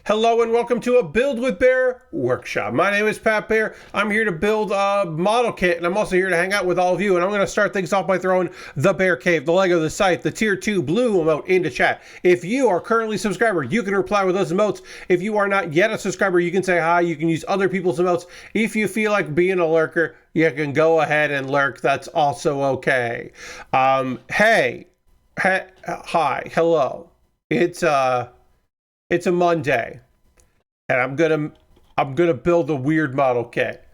Hello and welcome to a Build with Baer Workshop. My name is Pat Baer. I'm here to build a model kit, and I'm also here to hang out with all of you. And I'm going to start things off by throwing the Bear Cave, the Lego, the site, the Tier 2 blue emote into chat. If you are currently a subscriber, you can reply with those emotes. If you are not yet a subscriber, you can say hi. You can use other people's emotes. If you feel like being a lurker, you can go ahead and lurk. That's also okay. Hi, hello. It's a Monday, and I'm gonna build a weird model kit.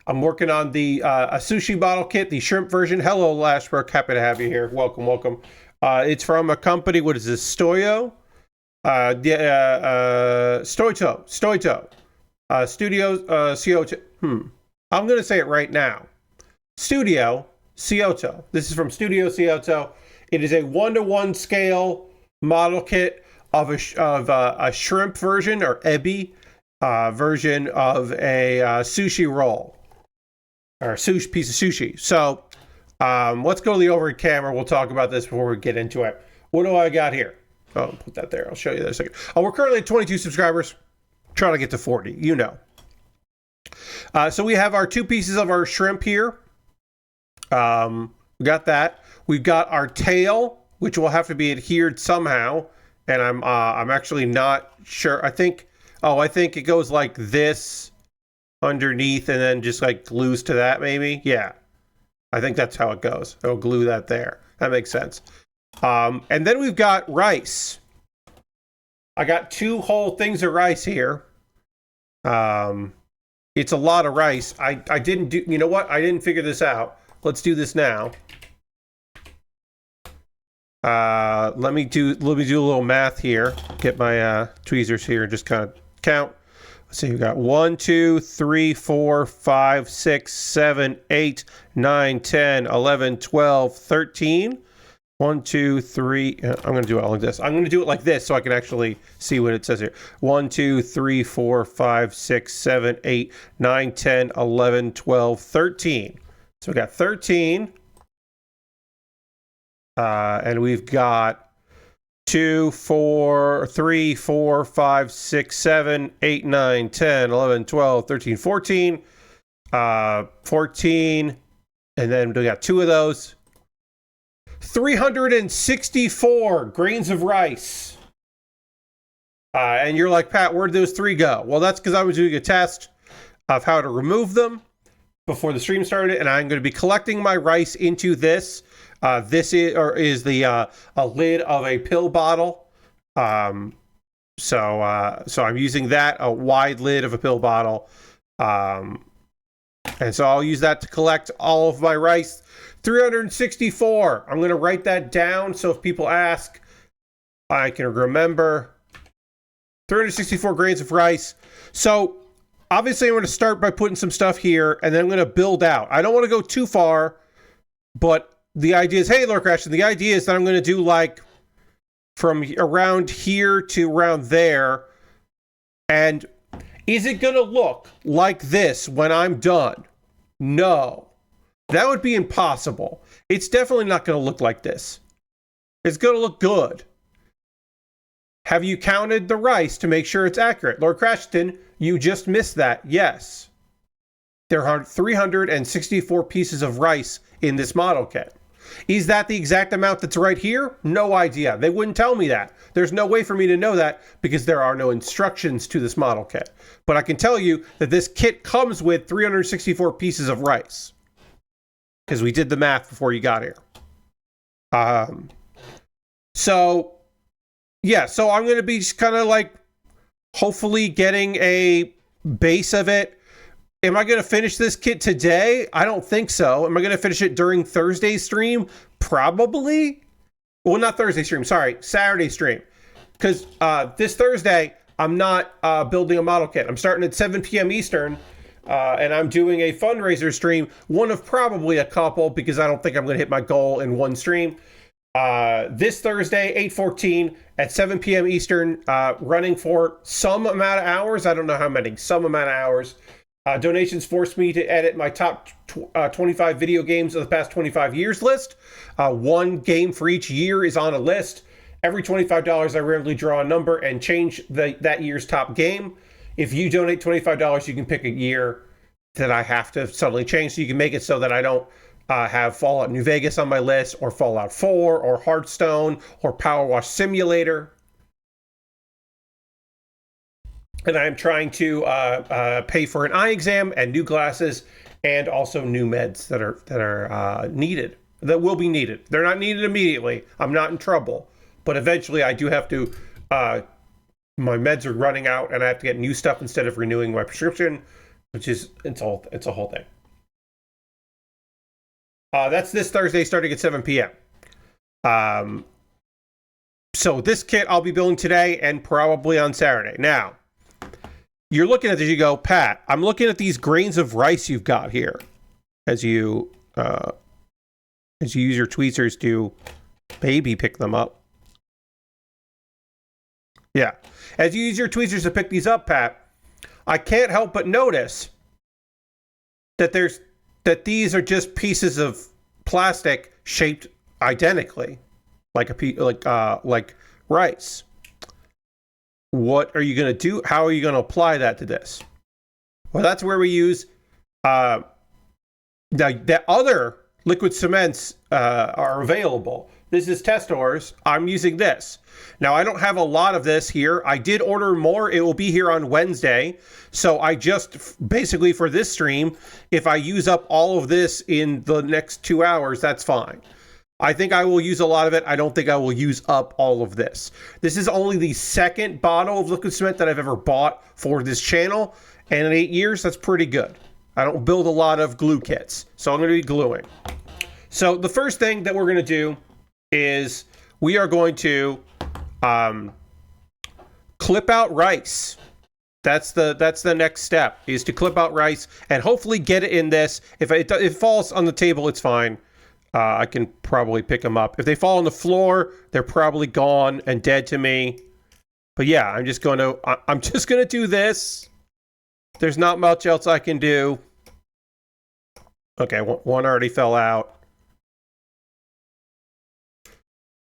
I'm working on the a sushi model kit, the shrimp version. Hello, Lashbrook, happy to have you here. Welcome, welcome. It's from a company. What is this? Stoito. Studios. Cioto. I'm gonna say it right now. Studio Cioto. This is from Studio Cioto. It is a 1-to-1 scale model kit of a shrimp version, or ebi version of a sushi roll, or piece of sushi. So let's go to the overhead camera. We'll talk about this before we get into it. What do I got here? Oh, put that there. I'll show you that in a second. We're currently at 22 subscribers. Trying to get to 40, you know. So we have our two pieces of our shrimp here. We got that. We've got our tail, which will have to be adhered somehow. And I'm actually not sure. I think it goes like this underneath and then just like glues to that, maybe. Yeah, I think that's how it goes. It'll glue that there. That makes sense. And then we've got rice. I got 2 whole things of rice here. It's a lot of rice. I didn't do, you know what? I didn't figure this out. Let's do this now. Let me do a little math here. Get my tweezers here and just kind of count. Let's see, we got 1, 2, 3, 4, 5, 6, 7, 8, 9, 10, 11, 12, 13. 1, 2, 3. I'm going to do it all like this. I'm going to do it like this so I can actually see what it says here. 1, 2, 3, 4, 5, 6, 7, 8, 9, 10, 11, 12, 13. So we got 13. And we've got 2, 4, 3, 4, 5, 6, 7, 8, 9, 10, 11, 12, 13, 14. 14. And then we got 2 of those. 364 grains of rice. And you're like, Pat, where'd those 3 go? Well, that's because I was doing a test of how to remove them before the stream started, and I'm going to be collecting my rice into this. This is the a lid of a pill bottle. So I'm using that, a wide lid of a pill bottle. And so I'll use that to collect all of my rice. 364. I'm going to write that down so if people ask, I can remember. 364 grains of rice. So obviously I'm going to start by putting some stuff here, and then I'm going to build out. I don't want to go too far, but the idea is, hey, Lord Crash, the idea is that I'm going to do like from around here to around there. And is it going to look like this when I'm done? No. That would be impossible. It's definitely not going to look like this. It's going to look good. Have you counted the rice to make sure it's accurate? Lord Crashton, you just missed that. Yes. There are 364 pieces of rice in this model kit. Is that the exact amount that's right here? No idea. They wouldn't tell me that. There's no way for me to know that because there are no instructions to this model kit. But I can tell you that this kit comes with 364 pieces of rice. Because we did the math before you got here. So I'm going to be just kind of like hopefully getting a base of it. Am I going to finish this kit today? I don't think so. Am I going to finish it during Thursday's stream? Probably. Well, not Thursday stream. Sorry, Saturday stream. Because this Thursday, I'm not building a model kit. I'm starting at 7 p.m. Eastern. And I'm doing a fundraiser stream, one of probably a couple, because I don't think I'm going to hit my goal in one stream. This Thursday, 8/14 at 7 p.m. Eastern, running for some amount of hours. I don't know how many, some amount of hours. Donations forced me to edit my top 25 video games of the past 25 years list. One game for each year is on a list. Every $25, I randomly draw a number and change that year's top game. If you donate $25, you can pick a year that I have to suddenly change. So you can make it so that I don't have Fallout New Vegas on my list, or Fallout 4, or Hearthstone, or Power Wash Simulator. And I'm trying to pay for an eye exam and new glasses, and also new meds that are needed. That will be needed. They're not needed immediately. I'm not in trouble, but eventually I do have to. My meds are running out, and I have to get new stuff instead of renewing my prescription, which is it's a whole thing. That's this Thursday, starting at 7 p.m. So this kit I'll be building today and probably on Saturday. Now, you're looking at this, you go, Pat, I'm looking at these grains of rice you've got here as you use your tweezers to maybe pick them up. Yeah. As you use your tweezers to pick these up, Pat, I can't help but notice that these are just pieces of plastic shaped identically, like rice. What are you going to do? How are you going to apply that to this? Well, that's where we use the other liquid cements are available. This is Testor's. I'm using this. Now, I don't have a lot of this here. I did order more. It will be here on Wednesday. So I just, basically for this stream, if I use up all of this in the next 2 hours, that's fine. I think I will use a lot of it. I don't think I will use up all of this. This is only the second bottle of liquid cement that I've ever bought for this channel. And in 8 years, that's pretty good. I don't build a lot of glue kits. So I'm going to be gluing. So the first thing that we're going to do is we are going to clip out rice. That's the next step, is to clip out rice and hopefully get it in this. If it falls on the table, it's fine. I can probably pick them up. If they fall on the floor, they're probably gone and dead to me. But yeah, I'm just going to do this. There's not much else I can do. Okay, one already fell out.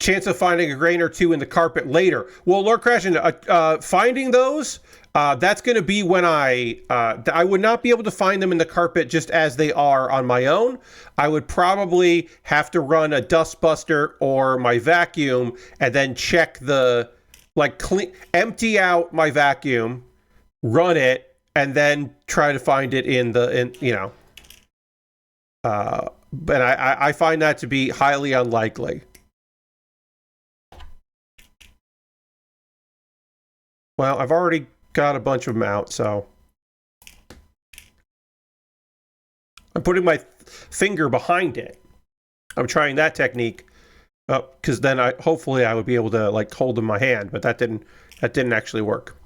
Chance of finding a grain or two in the carpet later. Well, Lord Crashin, finding those, that's going to be when I would not be able to find them in the carpet just as they are on my own. I would probably have to run a dustbuster or my vacuum and then check empty out my vacuum, run it, and then try to find it but I find that to be highly unlikely. Well, I've already got a bunch of them out, so I'm putting my finger behind it. I'm trying that technique, because then hopefully I would be able to hold them in my hand, but that didn't actually work.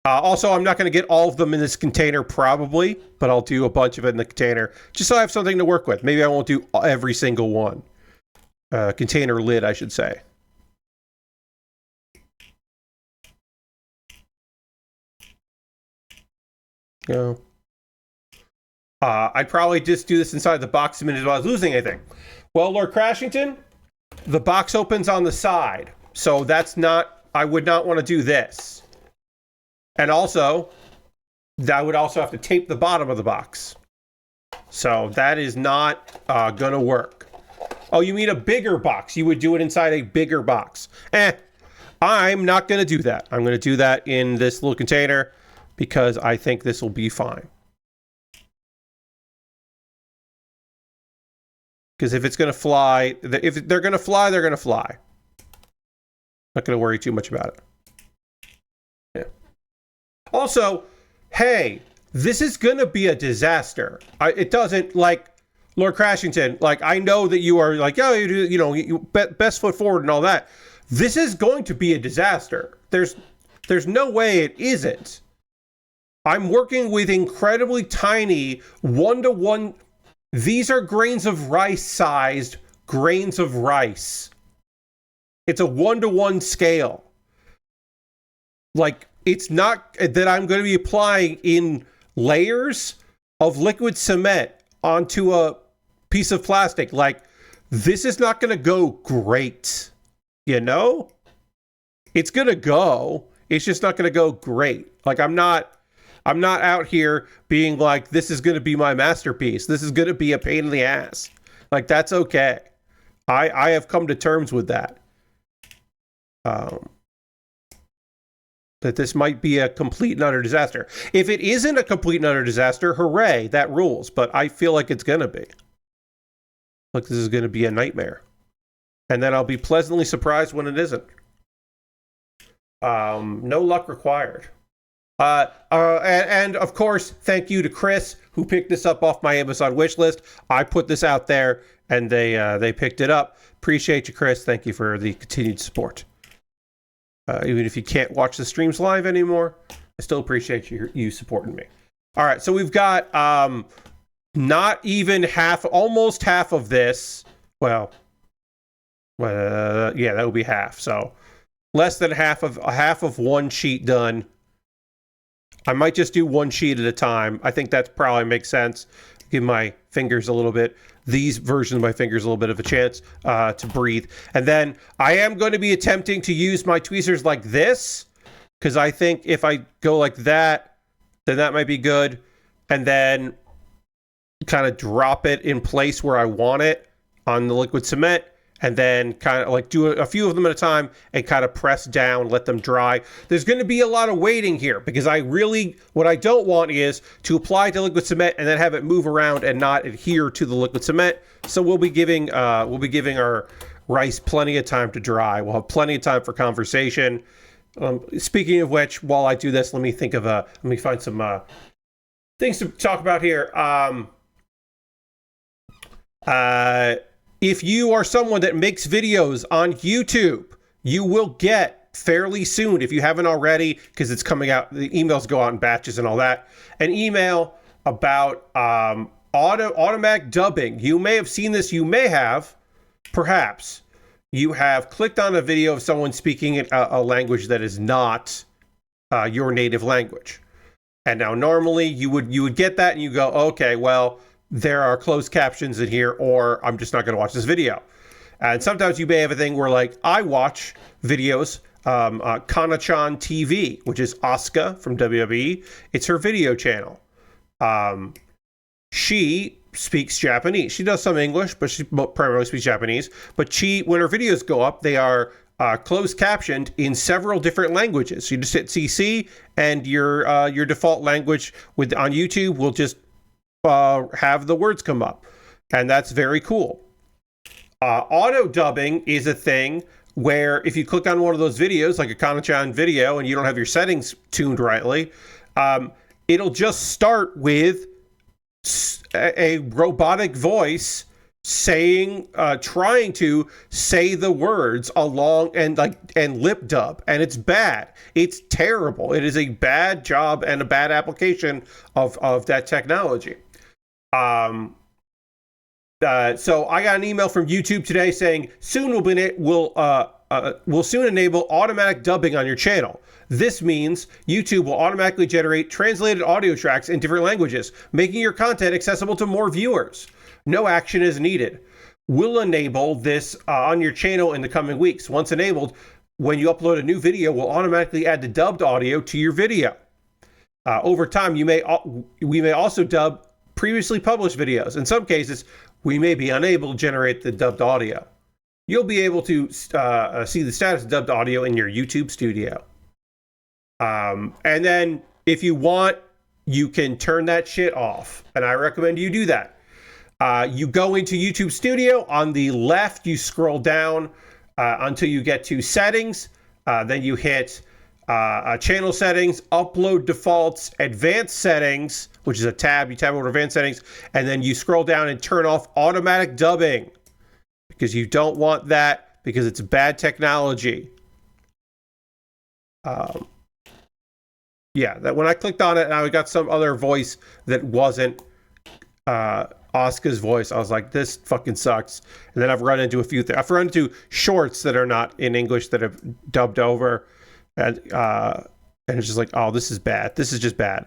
Also, I'm not going to get all of them in this container probably, but I'll do a bunch of it in the container just so I have something to work with. Maybe I won't do every single one. Container lid, I should say. Go. I'd probably just do this inside the box the minute I was losing anything. Well, Lord Crashington, the box opens on the side, so I would not want to do this. And also, I would also have to tape the bottom of the box. So that is not gonna work. Oh, you mean a bigger box? You would do it inside a bigger box. I'm not gonna do that. I'm gonna do that in this little container, because I think this will be fine. Because if it's going to fly, if they're going to fly, they're going to fly. Not going to worry too much about it. Yeah. Also, hey, this is going to be a disaster. It doesn't, Lord Crashington, I know that you are you best foot forward and all that. This is going to be a disaster. There's no way it isn't. I'm working with incredibly tiny 1-to-1. These are grains of rice sized grains of rice. It's a 1-to-1 scale. It's not that I'm going to be applying in layers of liquid cement onto a piece of plastic. This is not going to go great. You know? It's gonna go. It's just not gonna go great. Like I'm not out here being like, this is gonna be my masterpiece. This is gonna be a pain in the ass. Like that's okay. I have come to terms with that. That this might be a complete and utter disaster. If it isn't a complete and utter disaster, hooray, that rules. But I feel like it's gonna be. Like this is gonna be a nightmare. And then I'll be pleasantly surprised when it isn't. No luck required. And of course, thank you to Chris who picked this up off my Amazon wish list. I put this out there and they picked it up. Appreciate you, Chris. Thank you for the continued support. Even if you can't watch the streams live anymore, I still appreciate you supporting me. All right, so we've got not even half, almost half of this. Well, yeah, that would be half. So less than half of one sheet done. I might just do one sheet at a time. I think that probably makes sense. Give my fingers a little bit, these versions of my fingers a little bit of a chance to breathe. And then I am going to be attempting to use my tweezers like this, because I think if I go like that, then that might be good. And then kind of drop it in place where I want it on the liquid cement. And then kind of like do a few of them at a time and kind of press down, let them dry. There's going to be a lot of waiting here because what I don't want is to apply to liquid cement and then have it move around and not adhere to the liquid cement. So we'll be giving our rice plenty of time to dry. We'll have plenty of time for conversation. Speaking of which, while I do this, let me find some things to talk about here. If you are someone that makes videos on YouTube, you will get fairly soon, if you haven't already, because it's coming out, the emails go out in batches and all that, an email about automatic dubbing. You may have seen this, you may have, perhaps. You have clicked on a video of someone speaking a language that is not your native language. And now normally you would get that and you go, okay, well, there are closed captions in here, or I'm just not going to watch this video. And sometimes you may have a thing where, like, I watch videos, Kana-chan TV, which is Asuka from WWE. It's her video channel. She speaks Japanese. She does some English, but she primarily speaks Japanese. But when her videos go up, they are closed captioned in several different languages. So you just hit CC, and your default language on YouTube will just have the words come up, and that's very cool. Auto dubbing is a thing where if you click on one of those videos, like a Kana-chan video, and you don't have your settings tuned rightly, it'll just start with a robotic voice trying to say the words along and lip dub, and it's bad. It's terrible. It is a bad job and a bad application of that technology. So I got an email from YouTube today saying we'll soon enable automatic dubbing on your channel. This means YouTube will automatically generate translated audio tracks in different languages, making your content accessible to more viewers. No action is needed. We'll enable this on your channel in the coming weeks. Once enabled, when you upload a new video, we'll automatically add the dubbed audio to your video. Over time, we may also dub previously published videos. In some cases, we may be unable to generate the dubbed audio. You'll be able to see the status of dubbed audio in your YouTube studio. And then if you want, you can turn that shit off. And I recommend you do that. You go into YouTube Studio. On the left, you scroll down until you get to settings. Then you hit channel settings, upload defaults, advanced settings, which is a tab. You tab over advanced settings, and then you scroll down and turn off automatic dubbing, because you don't want that, because it's bad technology. Yeah, that when I clicked on it and I got some other voice that wasn't Asuka's voice, I was like, this fucking sucks. And then I've run into a few things. I've run into shorts that are not in English that have dubbed over, and it's just like, oh, this is bad. This is just bad.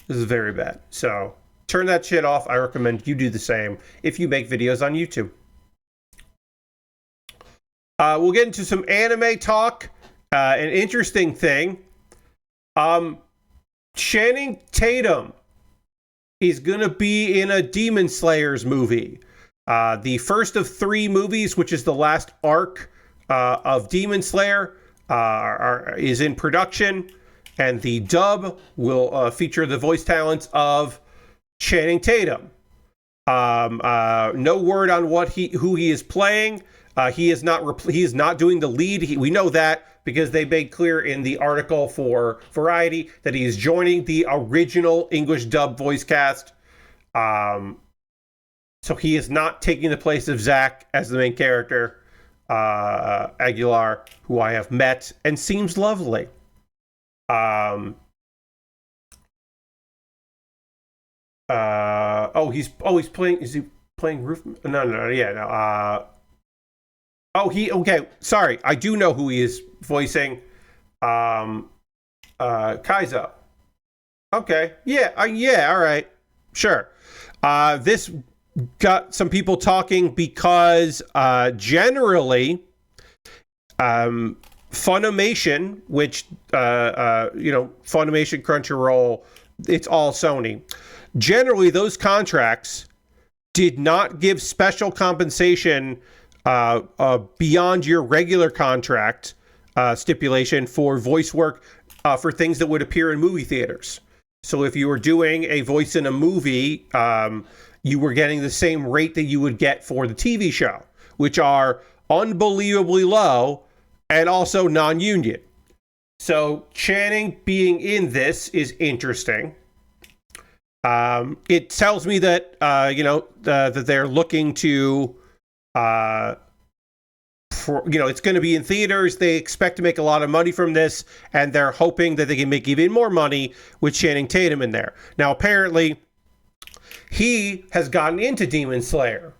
This is very bad. So turn that shit off. I recommend you do the same if you make videos on YouTube. We'll get into some anime talk. An interesting thing. Channing Tatum is going to be in a Demon Slayers movie. The first of 3 movies, which is the last arc of Demon Slayer, is in production. And the dub will feature the voice talents of Channing Tatum. No word on who he is playing. He is not doing the lead. We know that because they made clear in the article for Variety that he is joining the original English dub voice cast. So he is not taking the place of Zach as the main character, Aguilar, who I have met and seems lovely. He's playing. Is he playing Roof? No. Okay. Sorry, I do know who he is voicing. Kaizo. Okay. Yeah. All right. Sure. This got some people talking because generally, Funimation, which Funimation, Crunchyroll, it's all Sony. Generally, those contracts did not give special compensation beyond your regular contract stipulation for voice work for things that would appear in movie theaters. So if you were doing a voice in a movie, you were getting the same rate that you would get for the TV show, which are unbelievably low and also non-union. So Channing being in this is interesting. It tells me that that they're looking to it's going to be in theaters. They expect to make a lot of money from this, and they're hoping that they can make even more money with Channing Tatum in there. Now, apparently, he has gotten into Demon Slayer.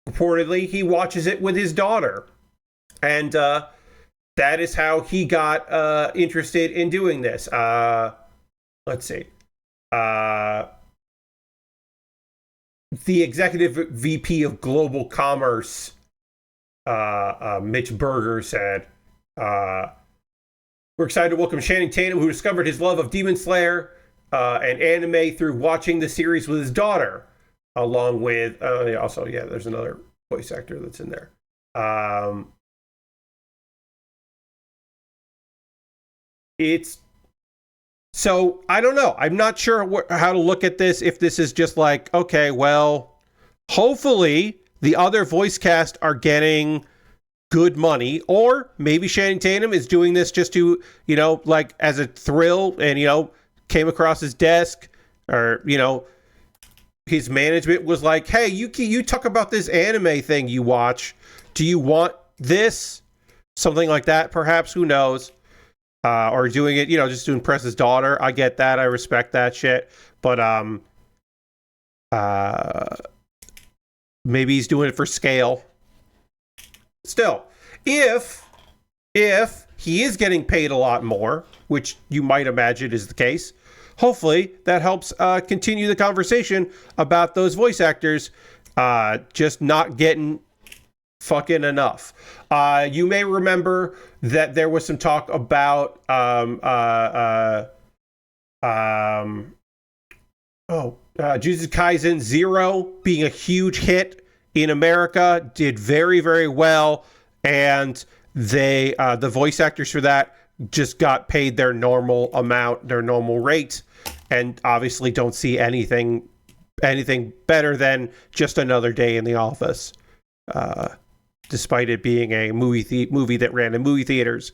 Reportedly, he watches it with his daughter, and that is how he got interested in doing this. Let's see. The executive VP of Global Commerce, Mitch Berger, said, "We're excited to welcome Channing Tatum, who discovered his love of Demon Slayer and anime through watching the series with his daughter, along with there's another voice actor that's in there." So I don't know. I'm not sure how to look at this. If this is just like, okay, well, hopefully the other voice cast are getting good money, or maybe Channing Tatum is doing this just to, like as a thrill, and came across his desk, or his management was like, hey, you talk about this anime thing you watch. Do you want this? Something like that, perhaps. Who knows? Or doing it, just to impress his daughter. I get that. I respect that shit. But maybe he's doing it for scale. Still, if he is getting paid a lot more, which you might imagine is the case, hopefully that helps continue the conversation about those voice actors just not getting fucking enough. You may remember that there was some talk about Jujutsu Kaisen 0 being a huge hit in America, did very, very well, and they the voice actors for that just got paid their normal amount, their normal rate, and obviously don't see anything better than just another day in the office. Despite it being a movie that ran in movie theaters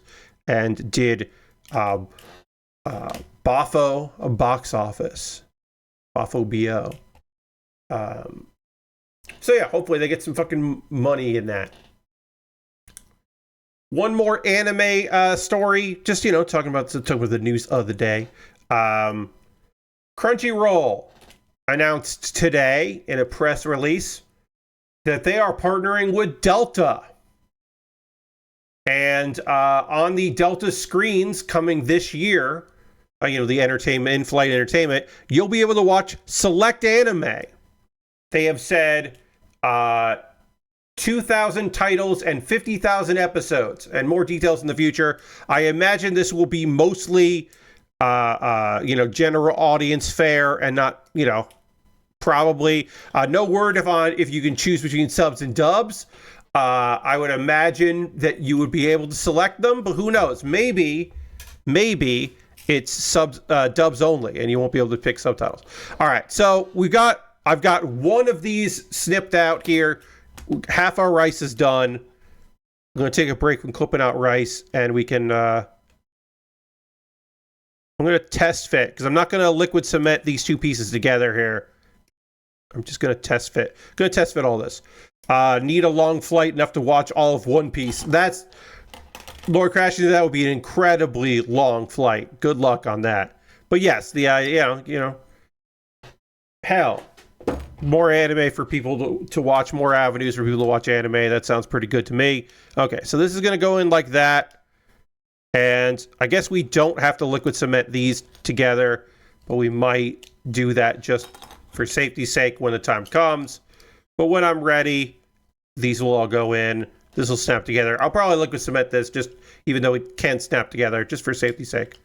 and did Bafo a box office. Bafo BO. So yeah, hopefully they get some fucking money in that. One more anime story, just talking about the news of the day. Crunchyroll announced today in a press release that they are partnering with Delta. And on the Delta screens coming this year, the entertainment, in-flight entertainment, you'll be able to watch select anime. They have said 2,000 titles and 50,000 episodes, and more details in the future. I imagine this will be mostly, general audience fare and not, probably no word if you can choose between subs and dubs. I would imagine that you would be able to select them, but who knows? Maybe it's dubs only, and you won't be able to pick subtitles. All right, so I've got one of these snipped out here. Half our rice is done. I'm going to take a break from clipping out rice, and we can... I'm going to test fit, because I'm not going to liquid cement these two pieces together here. I'm just going to test fit. Going to test fit all this. Need a long flight enough to watch all of One Piece. That's... Lord Crashing, that would be an incredibly long flight. Good luck on that. But yes, hell... More anime for people to watch, more avenues for people to watch anime. That sounds pretty good to me. Okay, so this is going to go in like that. And I guess we don't have to liquid cement these together, but we might do that just for safety's sake when the time comes. But when I'm ready, these will all go in. This will snap together. I'll probably liquid cement this, just even though it can snap together, just for safety's sake.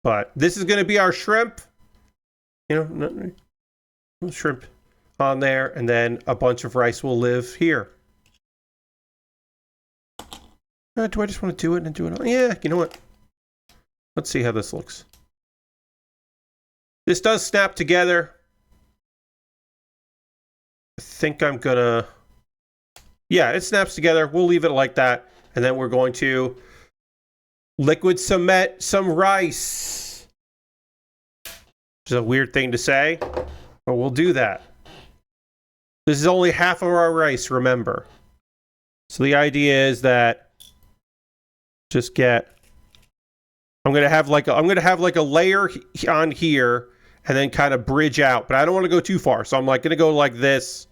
But this is going to be our shrimp. Shrimp on there, and then a bunch of rice will live here. Do I just want to do it and do it? Yeah, you know what? Let's see how this looks. This does snap together. I think I'm gonna... Yeah, it snaps together. We'll leave it like that, and then we're going to liquid cement some rice. Which is a weird thing to say, but we'll do that. This is only half of our rice, remember. So the idea is that I'm gonna have like a layer on here and then kind of bridge out, but I don't want to go too far. So I'm like gonna go like this,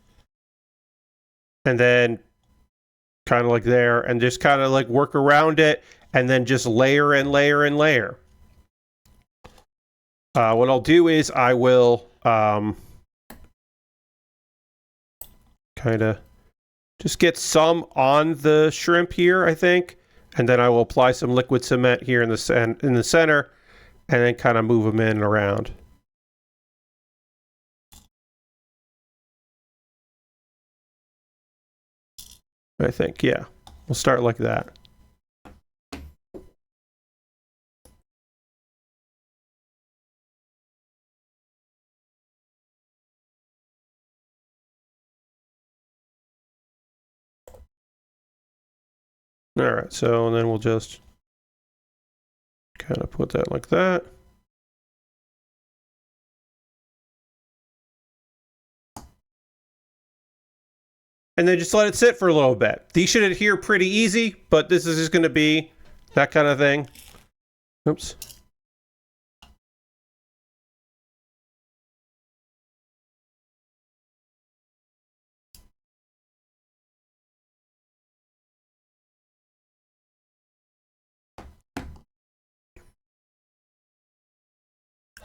and then kind of like there, and just kind of like work around it, and then just layer and layer and layer. What I'll do is I will kind of just get some on the shrimp here, I think, and then I will apply some liquid cement here in the center, and then kind of move them in and around. I think, yeah, we'll start like that. All right, so then we'll just kind of put that like that. And then just let it sit for a little bit. These should adhere pretty easy, but this is just going to be that kind of thing. Oops.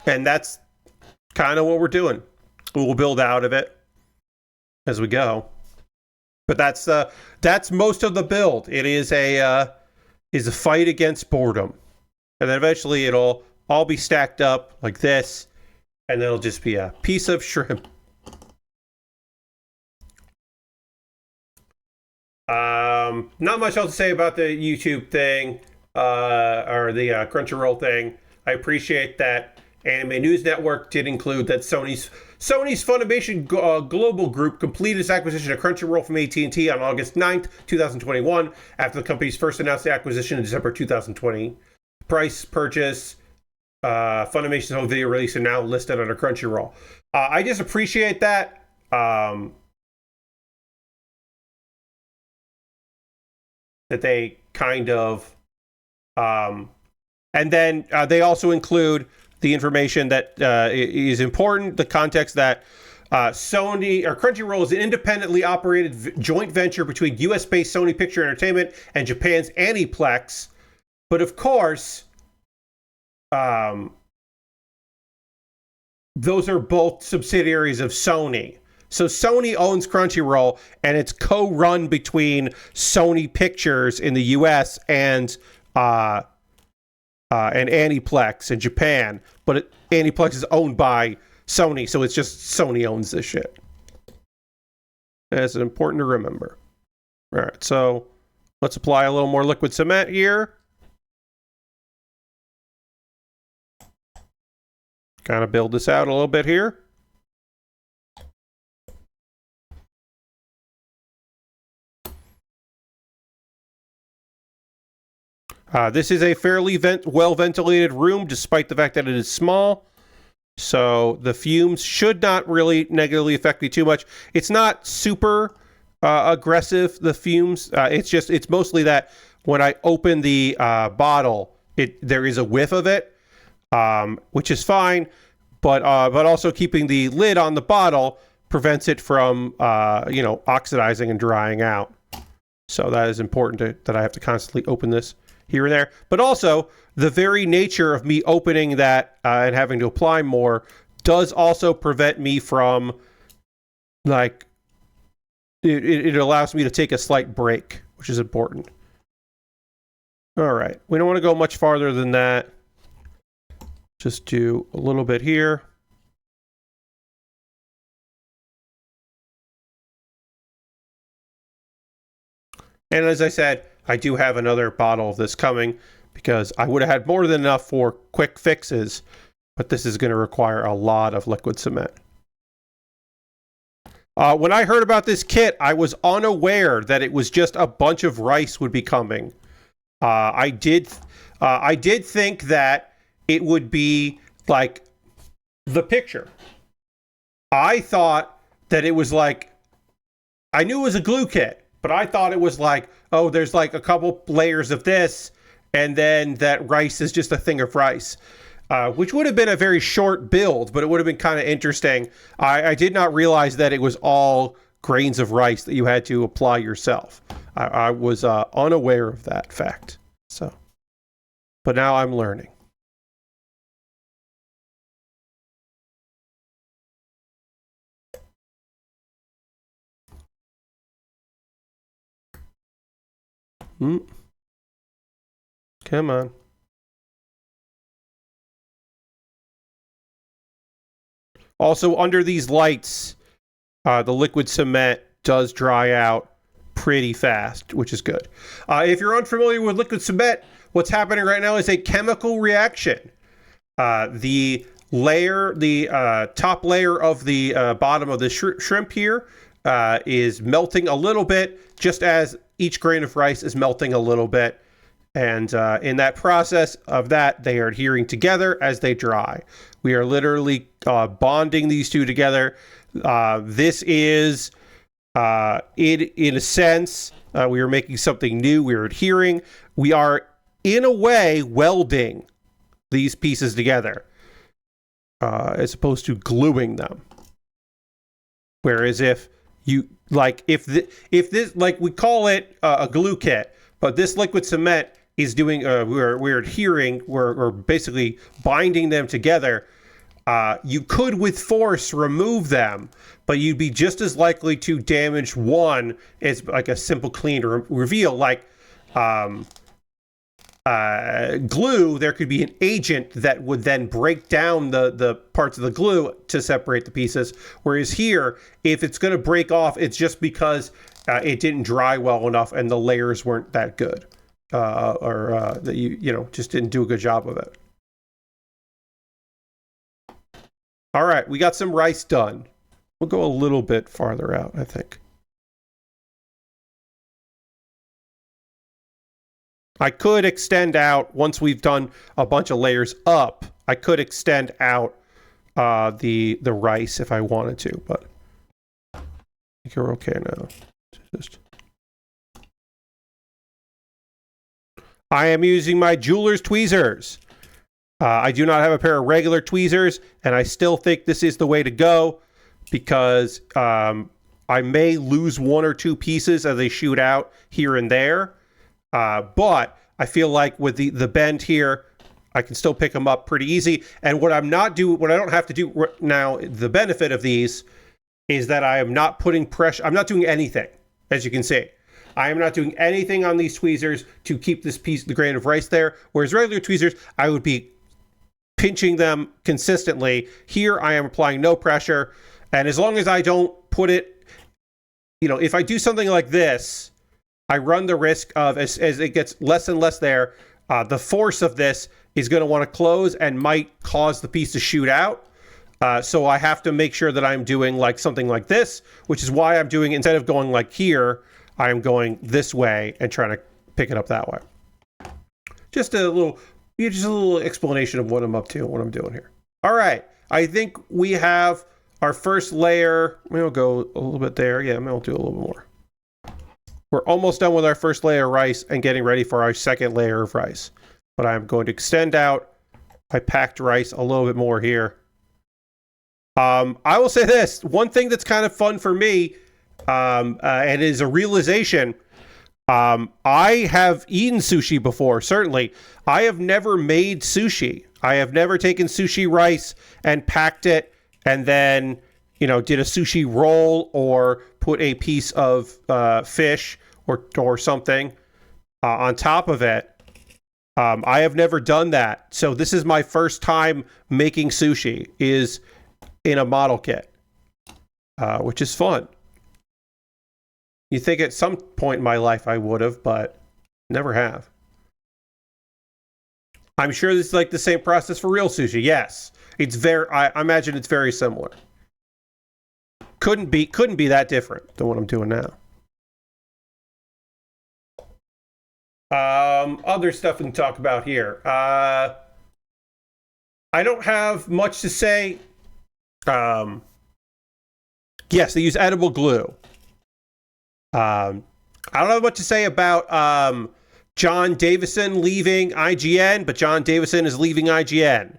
And that's kind of what we're doing. We'll build out of it as we go. But that's most of the build. It is a fight against boredom. And then eventually it'll all be stacked up like this, and then it'll just be a piece of shrimp. Not much else to say about the YouTube thing, or the Crunchyroll thing. I appreciate that Anime News Network did include that Sony's Funimation Global Group completed its acquisition of Crunchyroll from AT&T on August 9th, 2021, after the company's first announced the acquisition in December 2020. Price purchase, Funimation's home video release, are now listed under Crunchyroll. I just appreciate that. That they kind of... and then they also include the information that is important, the context that Sony or Crunchyroll is an independently operated joint venture between US-based Sony Picture Entertainment and Japan's Aniplex. But of course, those are both subsidiaries of Sony. So Sony owns Crunchyroll, and it's co-run between Sony Pictures in the U.S. and Aniplex in Japan. But Aniplex is owned by Sony, so it's just Sony owns this shit. That's important to remember. All right, so let's apply a little more liquid cement here. Kind of build this out a little bit here. This is a fairly well-ventilated room, despite the fact that it is small. So the fumes should not really negatively affect me too much. It's not super aggressive, the fumes. It's mostly that when I open the bottle, there is a whiff of it, which is fine. But also keeping the lid on the bottle prevents it from oxidizing and drying out. So that is important that I have to constantly open this here and there. But also, the very nature of me opening that and having to apply more does also prevent me from, like, it allows me to take a slight break, which is important. All right, we don't want to go much farther than that. Just do a little bit here. And as I said, I do have another bottle of this coming because I would have had more than enough for quick fixes, but this is going to require a lot of liquid cement. When I heard about this kit, I was unaware that it was just a bunch of rice would be coming. I did think that it would be like the picture. I thought that it was like, I knew it was a glue kit, but I thought it was like, oh, there's like a couple layers of this, and then that rice is just a thing of rice, which would have been a very short build, but it would have been kind of interesting. I did not realize that it was all grains of rice that you had to apply yourself. I was unaware of that fact. So, but now I'm learning. Come on. Also, under these lights, the liquid cement does dry out pretty fast, which is good. If you're unfamiliar with liquid cement, what's happening right now is a chemical reaction. The top layer of the bottom of the shrimp here is melting a little bit, just as each grain of rice is melting a little bit. And in that process of that, they are adhering together as they dry. We are literally bonding these two together. This is, in a sense, we are making something new. We are adhering. We are, in a way, welding these pieces together, as opposed to gluing them. Whereas if you, like, if this, like, we call it a glue kit, but this liquid cement is doing, we're adhering, we're basically binding them together. You could, with force, remove them, but you'd be just as likely to damage one as like a simple clean reveal. Like glue, there could be an agent that would then break down the parts of the glue to separate the pieces. Whereas here, if it's going to break off, it's just because it didn't dry well enough and the layers weren't that good. Or that you just didn't do a good job of it. All right, we got some rice done. We'll go a little bit farther out, I think. I could extend out, once we've done a bunch of layers up, I could extend out the rice if I wanted to, but I think we're okay now. I am using my jeweler's tweezers. I do not have a pair of regular tweezers, and I still think this is the way to go because I may lose one or two pieces as they shoot out here and there. But I feel like with the bend here, I can still pick them up pretty easy. And what I don't have to do now, the benefit of these is that I am not putting pressure. I'm not doing anything, as you can see. I am not doing anything on these tweezers to keep this piece, the grain of rice there. Whereas regular tweezers, I would be pinching them consistently. Here, I am applying no pressure. And as long as I don't put it, you know, if I do something like this, I run the risk of, as it gets less and less there, the force of this is going to want to close and might cause the piece to shoot out. So I have to make sure that I'm doing like something like this, which is why I'm doing, instead of going like here, I am going this way and trying to pick it up that way. Just a little explanation of what I'm up to and what I'm doing here. All right. I think we have our first layer. Maybe I'll go a little bit there. Yeah, maybe I'll do a little bit more. We're almost done with our first layer of rice and getting ready for our second layer of rice. But I'm going to extend out my packed rice a little bit more here. I will say this. One thing that's kind of fun for me, and is a realization, I have eaten sushi before, certainly. I have never made sushi. I have never taken sushi rice and packed it and then, you know, did a sushi roll or put a piece of fish or something on top of it. I have never done that. So this is my first time making sushi, is in a model kit, which is fun. You think at some point in my life I would have, but never have. I'm sure this is like the same process for real sushi. Yes, it's I imagine it's very similar. Couldn't be that different than what I'm doing now. Other stuff we can talk about here. I don't have much to say. Yes, they use edible glue. I don't have much to say about John Davison leaving IGN, but John Davison is leaving IGN.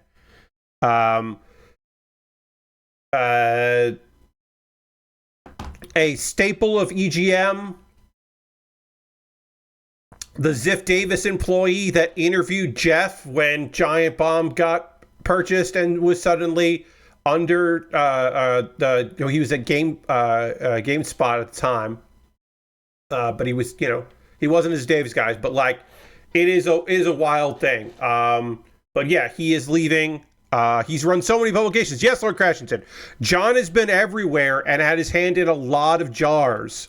A staple of EGM, the Ziff Davis employee that interviewed Jeff when Giant Bomb got purchased and was suddenly under he was at GameSpot at the time, but he was, you know, he wasn't as Davis guys, but like it is a wild thing. But yeah, he is leaving. He's run so many publications. Yes, Lord Crashington. John has been everywhere and had his hand in a lot of jars.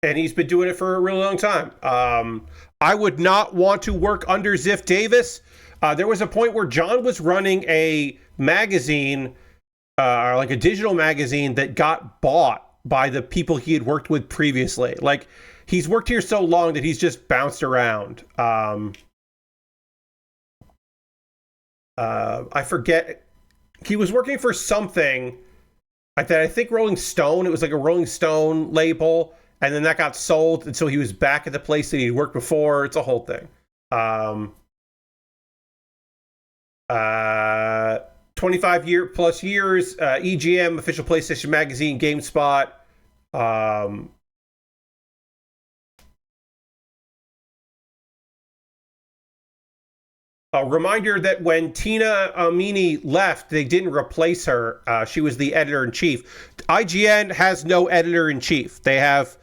And he's been doing it for a really long time. I would not want to work under Ziff Davis. There was a point where John was running a magazine, or like a digital magazine, that got bought by the people he had worked with previously. Like, he's worked here so long that he's just bounced around. I forget. He was working for something like that. I think Rolling Stone. It was like a Rolling Stone label. And then that got sold, and so he was back at the place that he'd worked before. It's a whole thing. 25 plus years, EGM, official PlayStation Magazine, GameSpot. A reminder that when Tina Amini left, they didn't replace her. She was the editor-in-chief. IGN has no editor-in-chief. They have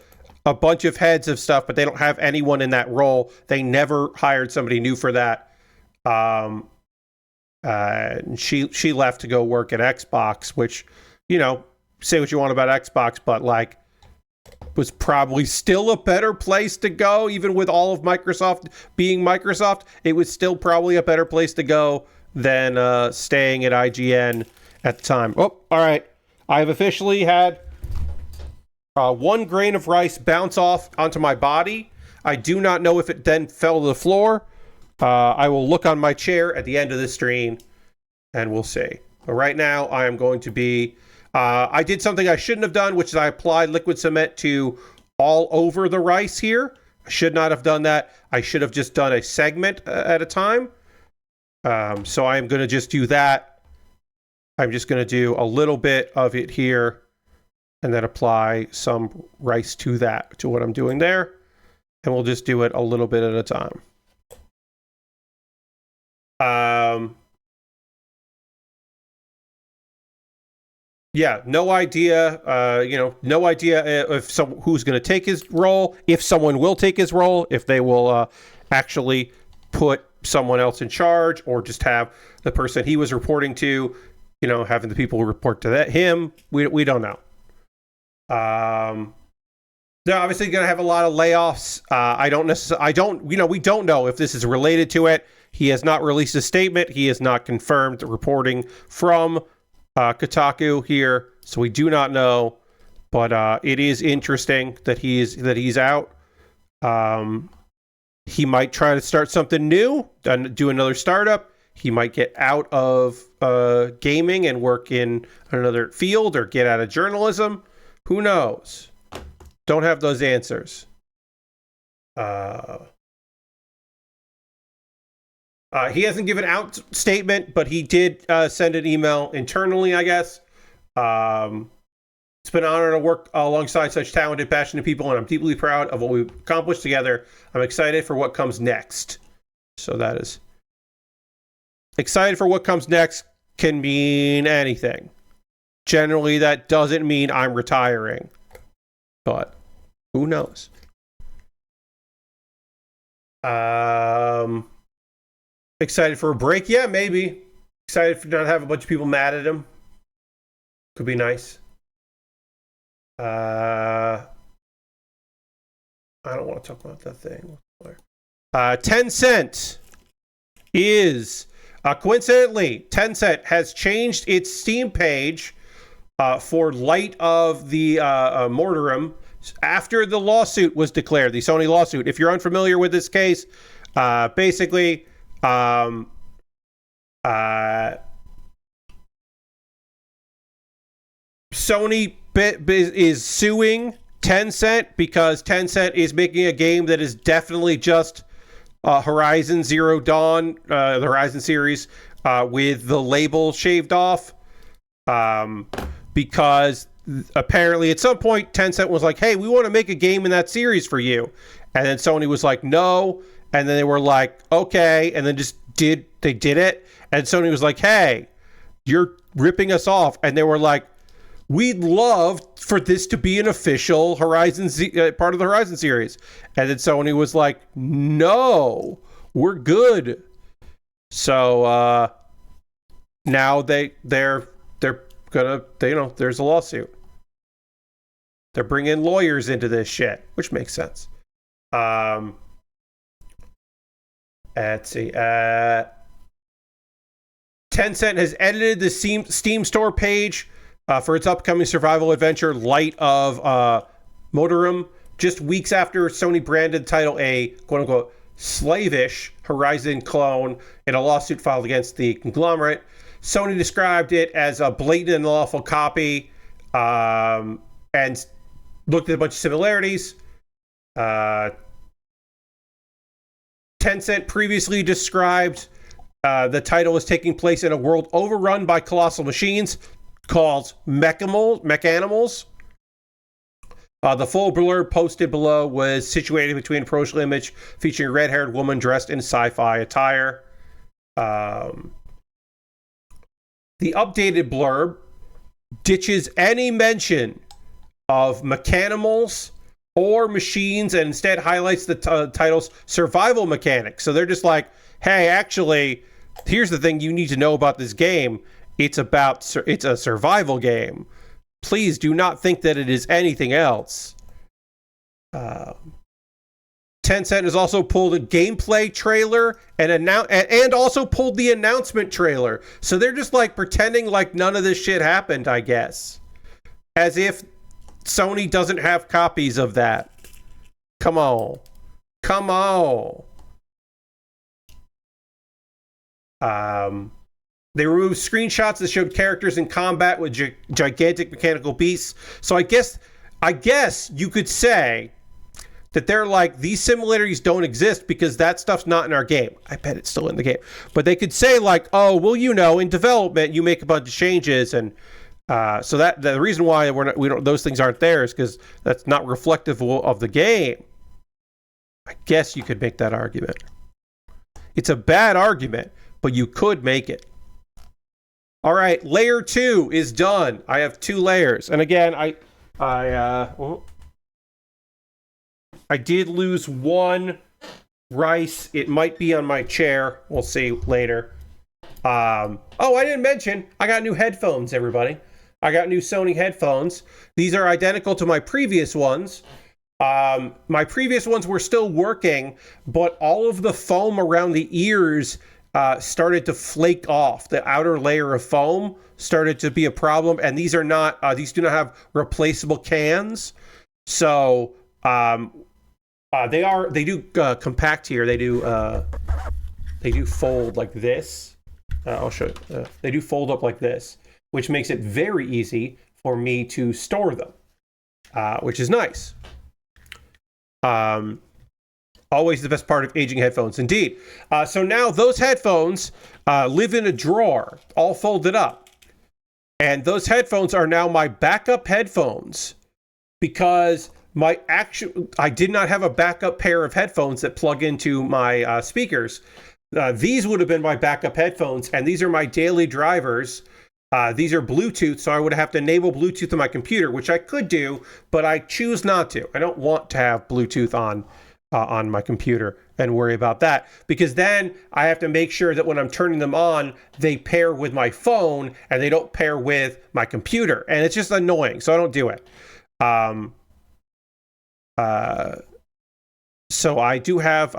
a bunch of heads of stuff, but they don't have anyone in that role. They never hired somebody new for that. She left to go work at Xbox, which, you know, say what you want about Xbox, but like, was probably still a better place to go. Even with all of Microsoft being Microsoft, it was still probably a better place to go than staying at IGN at the time. Oh, all right. I've officially had one grain of rice bounce off onto my body. I do not know if it then fell to the floor. I will look on my chair at the end of the stream and we'll see. But right now I am going to be... I did something I shouldn't have done, which is I applied liquid cement to all over the rice here. I should not have done that. I should have just done a segment at a time. So I am going to just do that. I'm just going to do a little bit of it here and then apply some rice to that, to what I'm doing there. And we'll just do it a little bit at a time. Yeah, no idea. No idea who's going to take his role, if someone will take his role, if they will actually put someone else in charge, or just have the person he was reporting to, having the people report to him. We don't know. They're obviously going to have a lot of layoffs. We don't know if this is related to it. He has not released a statement. He has not confirmed reporting from Kotaku here, so we do not know. But it is interesting that he's out. He might try to start something new, do another startup. He might get out of gaming and work in another field, or get out of journalism. Who knows? Don't have those answers. He hasn't given out statement, but he did send an email internally, I guess. It's been an honor to work alongside such talented, passionate people, and I'm deeply proud of what we've accomplished together. I'm excited for what comes next. So that is... Excited for what comes next can mean anything. Generally, that doesn't mean I'm retiring. But who knows? Excited for a break? Yeah, maybe. Excited for not have a bunch of people mad at him. Could be nice. I don't want to talk about that thing. Tencent is... coincidentally, Tencent has changed its Steam page for light of the mortem after the lawsuit was declared, the Sony lawsuit. If you're unfamiliar with this case, basically... Sony is suing Tencent because Tencent is making a game that is definitely just Horizon Zero Dawn, the Horizon series, with the label shaved off. Because apparently at some point Tencent was like, hey, we want to make a game in that series for you. And then Sony was like, no. And then they were like, okay. And then they did it. And Sony was like, hey, you're ripping us off. And they were like, we'd love for this to be an official Horizon part of the Horizon series. And then Sony was like, no, we're good. So now they're gonna, there's a lawsuit. They're bringing lawyers into this shit, which makes sense. Let's see. Tencent has edited the Steam store page for its upcoming survival adventure, Light of Motorum, just weeks after Sony branded the title a quote-unquote slavish Horizon clone in a lawsuit filed against the conglomerate. Sony described it as a blatant and unlawful copy, and looked at a bunch of similarities. Tencent previously described the title as taking place in a world overrun by colossal machines called Mechanimals. The full blurb posted below was situated between a promotional image featuring a red-haired woman dressed in sci-fi attire. The updated blurb ditches any mention of Mechanimals or machines and instead highlights the title's survival mechanics. So they're just like, hey, actually, here's the thing you need to know about this game. It's a survival game. Please do not think that it is anything else. Tencent has also pulled a gameplay trailer and also pulled the announcement trailer. So they're just like pretending like none of this shit happened, I guess. As if Sony doesn't have copies of that. Come on. They removed screenshots that showed characters in combat with gigantic mechanical beasts. So I guess you could say that they're like, these similarities don't exist because that stuff's not in our game. I bet it's still in the game. But they could say like, oh, well, in development, you make a bunch of changes. And so that the reason why those things aren't there is because that's not reflective of the game. I guess you could make that argument. It's a bad argument, but you could make it. All right, layer 2 is done. I have 2 layers. And again, I did lose 1 rice. It might be on my chair. We'll see later. I didn't mention, I got new headphones, everybody. I got new Sony headphones. These are identical to my previous ones. My previous ones were still working, but all of the foam around the ears started to flake off. The outer layer of foam started to be a problem, and these are not. These do not have replaceable cans, so they do compact here. They do fold like this. I'll show you. They do fold up like this, which makes it very easy for me to store them, which is nice. Always the best part of aging headphones, indeed. So now those headphones live in a drawer, all folded up. And those headphones are now my backup headphones because I did not have a backup pair of headphones that plug into my speakers. These would have been my backup headphones, and these are my daily drivers. These are Bluetooth, so I would have to enable Bluetooth on my computer, which I could do, but I choose not to. I don't want to have Bluetooth on my computer and worry about that, because then I have to make sure that when I'm turning them on, they pair with my phone and they don't pair with my computer, and it's just annoying, so I don't do it. So I do have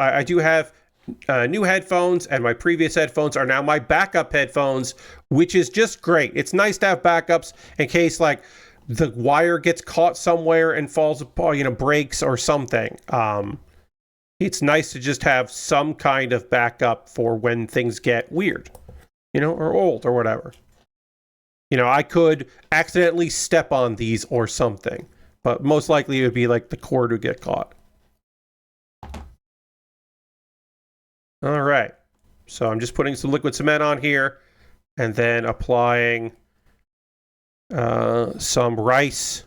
new headphones, and my previous headphones are now my backup headphones, which is just great. It's nice to have backups in case like the wire gets caught somewhere and falls apart, breaks or something. It's nice to just have some kind of backup for when things get weird, or old or whatever. I could accidentally step on these or something, but most likely it would be like the cord would get caught. All right, so I'm just putting some liquid cement on here and then applying some rice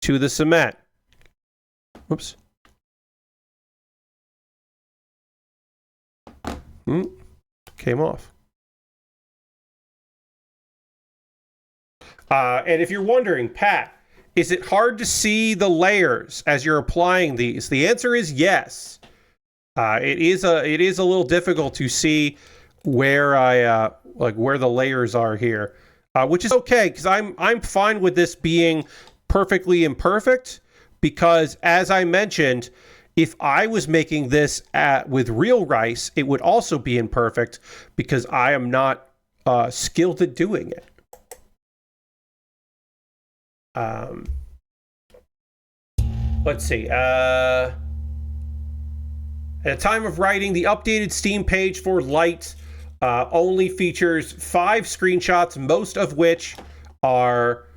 to the cement. Whoops. Came off. And if you're wondering, Pat, is it hard to see the layers as you're applying these? The answer is yes. It is a little difficult to see where where the layers are here, which is okay because I'm fine with this being perfectly imperfect, because as I mentioned, if I was making this with real rice, it would also be imperfect because I am not skilled at doing it. Let's see. At the time of writing, the updated Steam page for Lite only features 5 screenshots, most of which are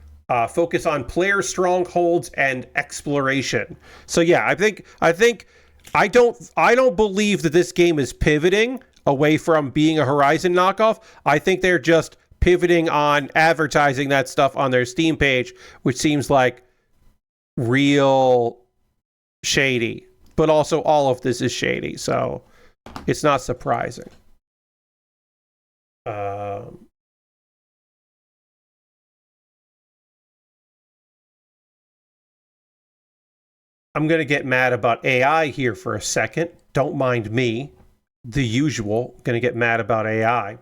focus on player strongholds and exploration. So yeah, I don't believe that this game is pivoting away from being a Horizon knockoff. I think they're just pivoting on advertising that stuff on their Steam page, which seems like real shady. But also all of this is shady, so it's not surprising. I'm going to get mad about AI here for a second. Don't mind me. The usual. Going to get mad about AI.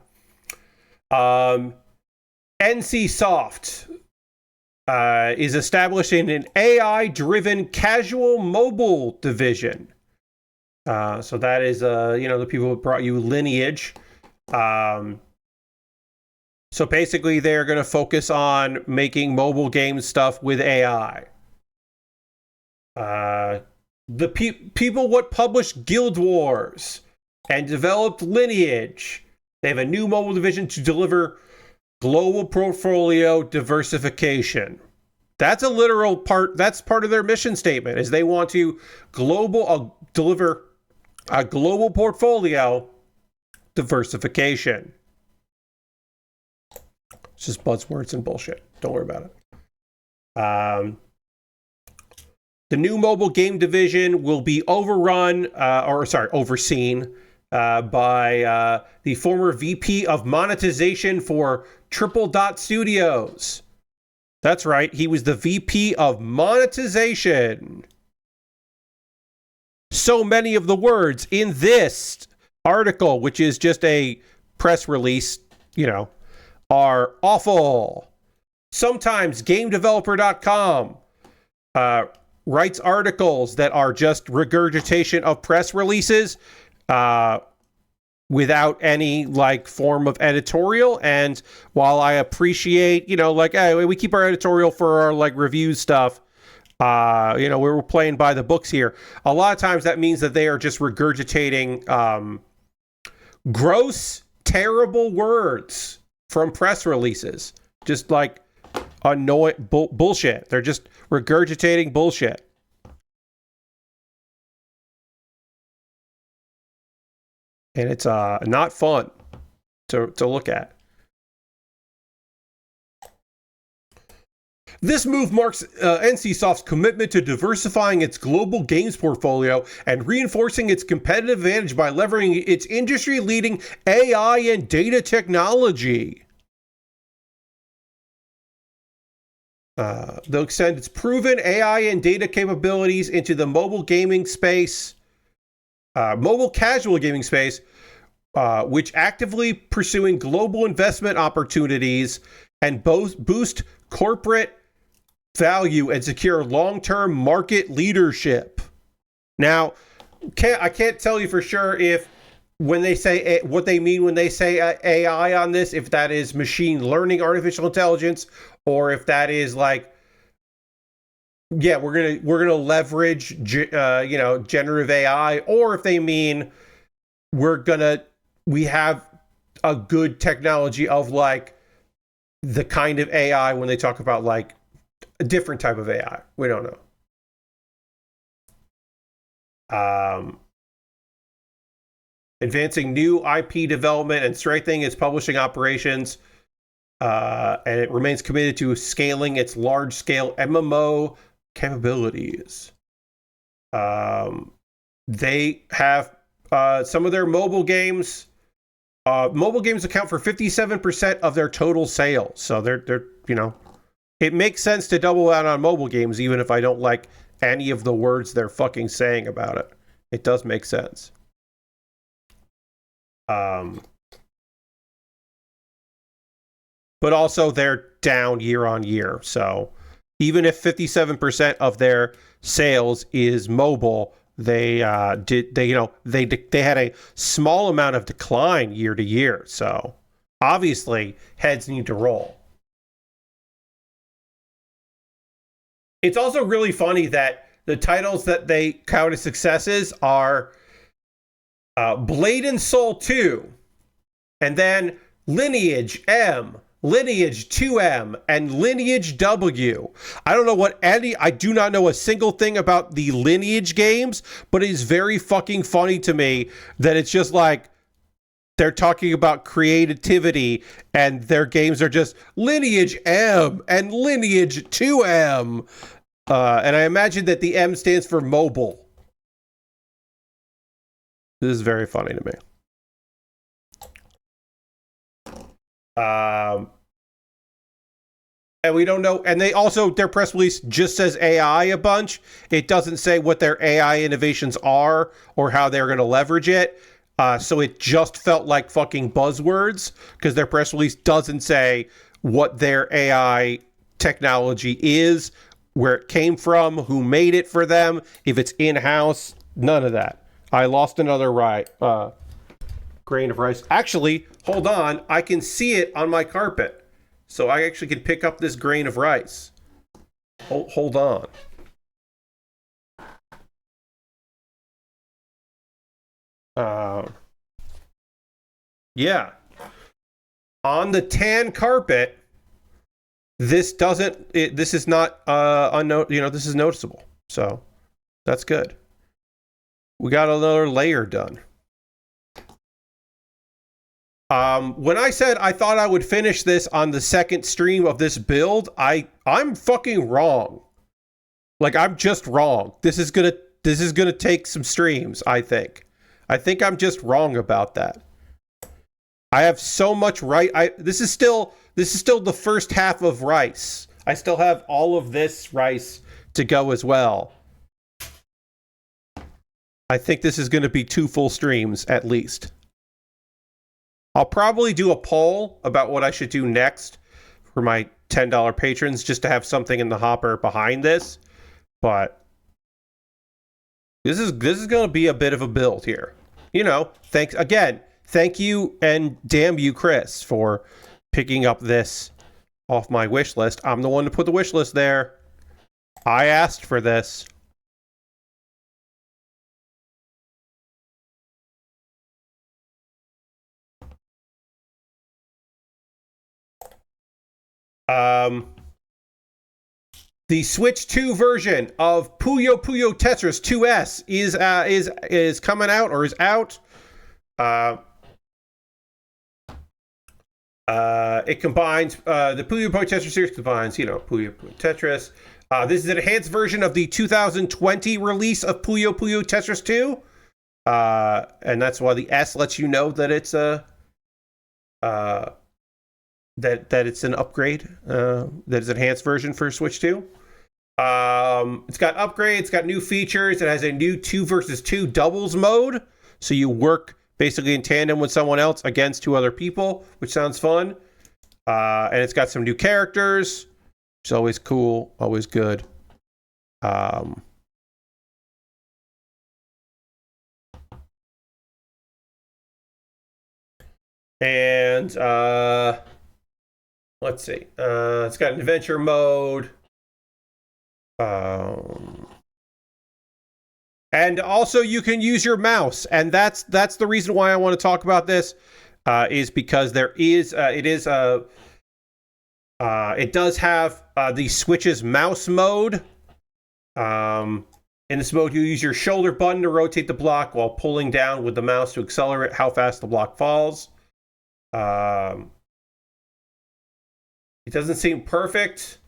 NCSoft is establishing an AI-driven casual mobile division. So that is, the people who brought you Lineage. So basically, they're going to focus on making mobile game stuff with AI. The people what published Guild Wars and developed Lineage, they have a new mobile division to deliver global portfolio diversification. That's a literal part. That's part of their mission statement, is they want to deliver a global portfolio diversification. It's just buzzwords and bullshit. Don't worry about it. The new mobile game division will be overseen by the former VP of monetization for Triple Dot Studios. That's right, he was the VP of monetization. So many of the words in this article, which is just a press release, are awful. Sometimes GameDeveloper.com writes articles that are just regurgitation of press releases without any form of editorial. And while I appreciate, hey, we keep our editorial for our review stuff, we're playing by the books here. A lot of times that means that they are just regurgitating gross, terrible words from press releases. Just annoying bullshit. They're just regurgitating bullshit. And it's not fun to look at. This move marks NCSoft's commitment to diversifying its global games portfolio and reinforcing its competitive advantage by leveraging its industry-leading AI and data technology. They'll extend its proven AI and data capabilities into the mobile gaming space, mobile casual gaming space, which actively pursuing global investment opportunities and boost corporate value and secure long-term market leadership. Now, I can't tell you for sure if when they say what they mean when they say AI on this, if that is machine learning, artificial intelligence, or if that is we're gonna leverage generative AI, or if they mean we have a good technology of the kind of AI when they talk about a different type of AI. We don't know. Advancing new IP development and strengthening its publishing operations. And it remains committed to scaling its large-scale MMO capabilities. They have some of their mobile games. Mobile games account for 57% of their total sales. So they're it makes sense to double out on mobile games, even if I don't like any of the words they're fucking saying about it. It does make sense. But also they're down year on year. So even if 57% of their sales is mobile, they had a small amount of decline year to year. So obviously heads need to roll. It's also really funny that the titles that they count as successes are Blade and Soul 2, and then Lineage M, Lineage 2M, and Lineage W. I do not know a single thing about the Lineage games, but it is very fucking funny to me that it's just they're talking about creativity and their games are just Lineage M and Lineage 2M. And I imagine that the M stands for mobile. This is very funny to me. And we don't know. And their press release just says AI a bunch. It doesn't say what their AI innovations are or how they're going to leverage it. So it just felt like fucking buzzwords because their press release doesn't say what their AI technology is, where it came from, who made it for them, if it's in-house, none of that. I lost another grain of rice. Actually, hold on. I can see it on my carpet. So I actually can pick up this grain of rice. Hold on. Yeah. On the tan carpet, this is not this is noticeable. So that's good. We got another layer done. When I said I thought I would finish this on the second stream of this build, I'm fucking wrong. I'm just wrong. This is gonna take some streams, I think I think I'm just wrong about that. I have so much rice. This is still the first half of rice. I still have all of this rice to go as well. I think this is going to be 2 full streams at least. I'll probably do a poll about what I should do next for my $10 patrons, just to have something in the hopper behind this. But this is going to be a bit of a build here. You know, thank you, and damn you, Chris, for picking up this off my wish list. I'm the one to put the wish list there. I asked for this. The Switch 2 version of Puyo Puyo Tetris 2S is coming out, or is out. It combines the Puyo Puyo Tetris series combines, Puyo Puyo Tetris. This is an enhanced version of the 2020 release of Puyo Puyo Tetris 2. And that's why the S lets you know that it's that it's an upgrade, that is an enhanced version for Switch 2. It's got upgrades, it's got new features, it has a new 2 versus 2 doubles mode, so you work basically in tandem with someone else against 2 other people, which sounds fun. And it's got some new characters, which is always cool, always good. And let's see. It's got an adventure mode. And also you can use your mouse, and that's the reason why I want to talk about this, is because it does have the Switch's mouse mode. In this mode, you use your shoulder button to rotate the block while pulling down with the mouse to accelerate how fast the block falls. It doesn't seem perfect.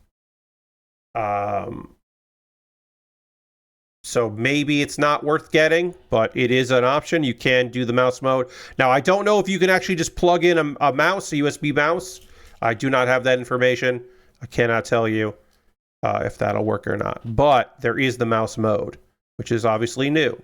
So maybe it's not worth getting, but it is an option. You can do the mouse mode. Now, I don't know if you can actually just plug in a mouse, a USB mouse. I do not have that information. I cannot tell you if that'll work or not. But there is the mouse mode, which is obviously new.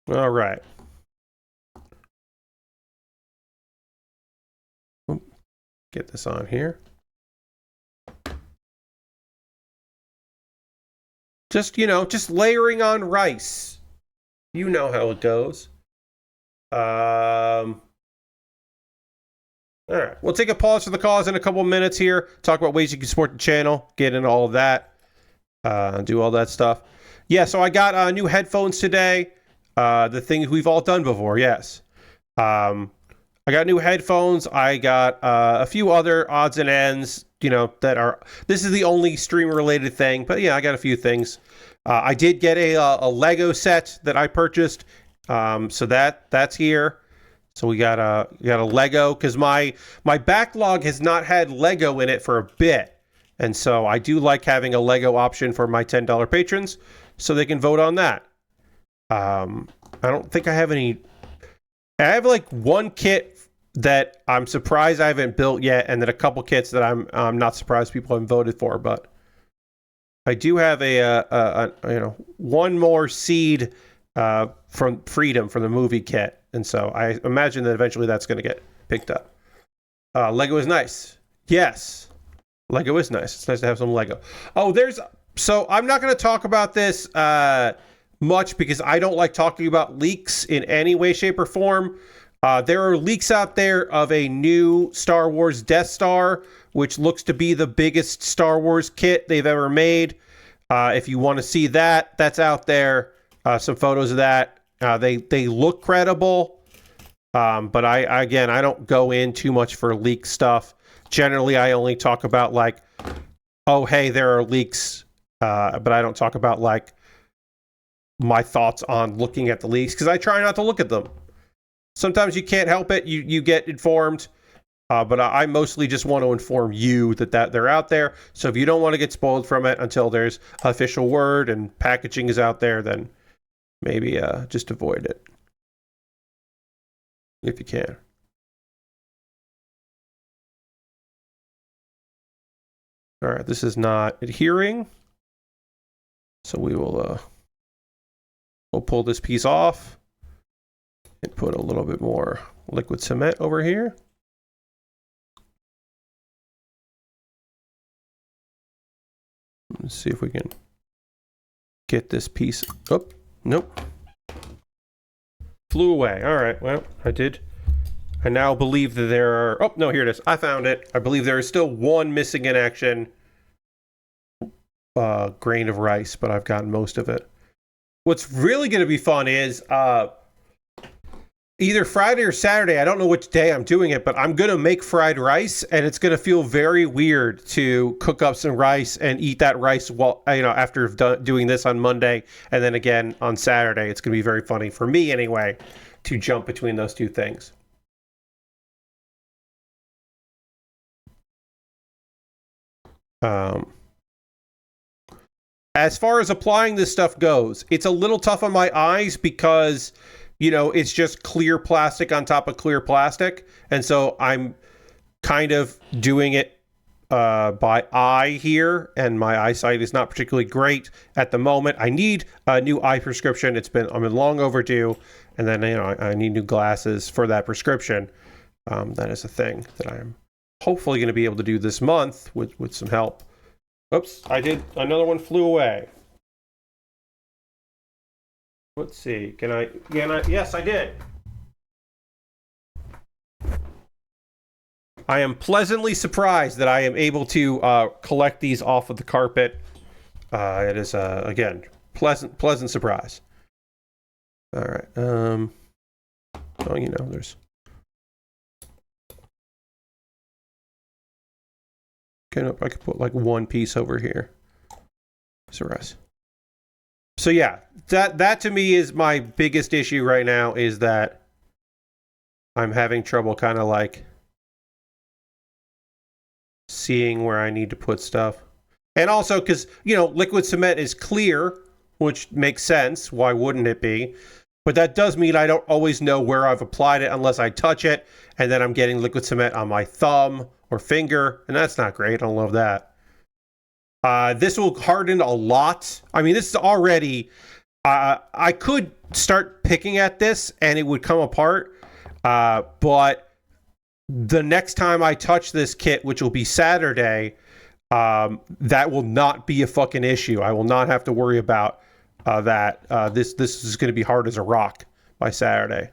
All right. Get this on here. Just layering on rice. You know how it goes. All right. We'll take a pause for the cause in a couple of minutes here. Talk about ways you can support the channel. Get into all of that. Do all that stuff. Yeah, so I got new headphones today. The things we've all done before, yes. I got new headphones. I got a few other odds and ends, that are... This is the only stream-related thing, but yeah, I got a few things. I did get a Lego set that I purchased, so that's here. So we got a Lego, because my backlog has not had Lego in it for a bit, and so I do like having a Lego option for my $10 patrons, so they can vote on that. I don't think I have any. I have like one kit that I'm surprised I haven't built yet, and then a couple kits that I'm not surprised people haven't voted for. But I do have one more seed from Freedom from the movie kit, and so I imagine that eventually that's going to get picked up. Lego is nice. Yes, Lego is nice. It's nice to have some Lego. So I'm not going to talk about this much because I don't like talking about leaks in any way, shape, or form. There are leaks out there of a new Star Wars Death Star, which looks to be the biggest Star Wars kit they've ever made. If you want to see that, that's out there. Some photos of that. They look credible, but I don't go in too much for leak stuff. Generally, I only talk about like, oh, hey, there are leaks, but I don't talk about like my thoughts on looking at the leaks, because I try not to look at them. Sometimes you can't help it. You get informed. But I mostly just want to inform you that they're out there. So if you don't want to get spoiled from it until there's official word and packaging is out there, then maybe just avoid it if you can. All right, this is not adhering. So we will we'll pull this piece off and put a little bit more liquid cement over here. Let's see if we can get this piece. Oh, nope. Flew away. All right, well, I now believe that there are... Oh, no, here it is. I found it. I believe there is still one missing in action grain of rice, but I've gotten most of it. What's really going to be fun is either Friday or Saturday. I don't know which day I'm doing it, but I'm going to make fried rice, and it's going to feel very weird to cook up some rice and eat that rice while, after doing this on Monday and then again on Saturday. It's going to be very funny for me anyway to jump between those two things. As far as applying this stuff goes, it's a little tough on my eyes because, it's just clear plastic on top of clear plastic. And so I'm kind of doing it by eye here, and my eyesight is not particularly great at the moment. I need a new eye prescription. I'm long overdue. And then, I need new glasses for that prescription. That is a thing that I'm hopefully going to be able to do this month with some help. Oops, another one flew away. Let's see, can I, yes, I did. I am pleasantly surprised that I am able to collect these off of the carpet. It is, again, pleasant surprise. All right, there's... I could put like one piece over here. So yeah, that to me is my biggest issue right now, is that I'm having trouble kind of like seeing where I need to put stuff. And also because, liquid cement is clear, which makes sense. Why wouldn't it be? But that does mean I don't always know where I've applied it unless I touch it, and then I'm getting liquid cement on my thumb or finger, and that's not great. I don't love that. This will harden a lot. I mean, this is already... I could start picking at this, and it would come apart, but the next time I touch this kit, which will be Saturday, that will not be a fucking issue. I will not have to worry about that. This is going to be hard as a rock by Saturday.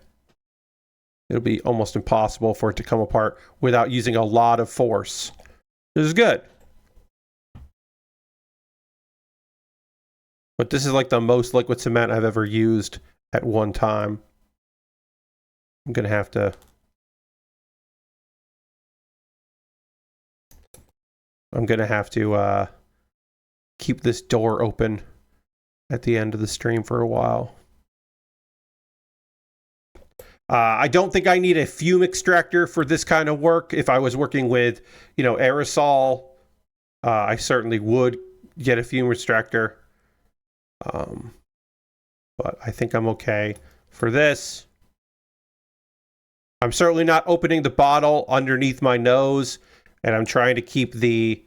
It'll be almost impossible for it to come apart without using a lot of force. This is good. But this is like the most liquid cement I've ever used at one time. I'm going to have to keep this door open at the end of the stream for a while. I don't think I need a fume extractor for this kind of work. If I was working with, aerosol, I certainly would get a fume extractor. But I think I'm okay for this. I'm certainly not opening the bottle underneath my nose, and I'm trying to keep the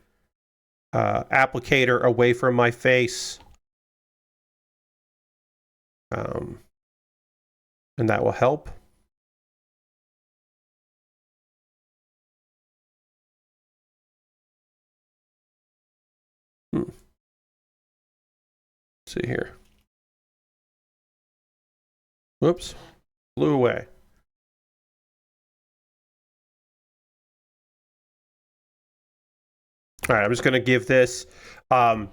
applicator away from my face. And that will help. Let's see here. Whoops. Flew away. All right, I'm just going to give this... I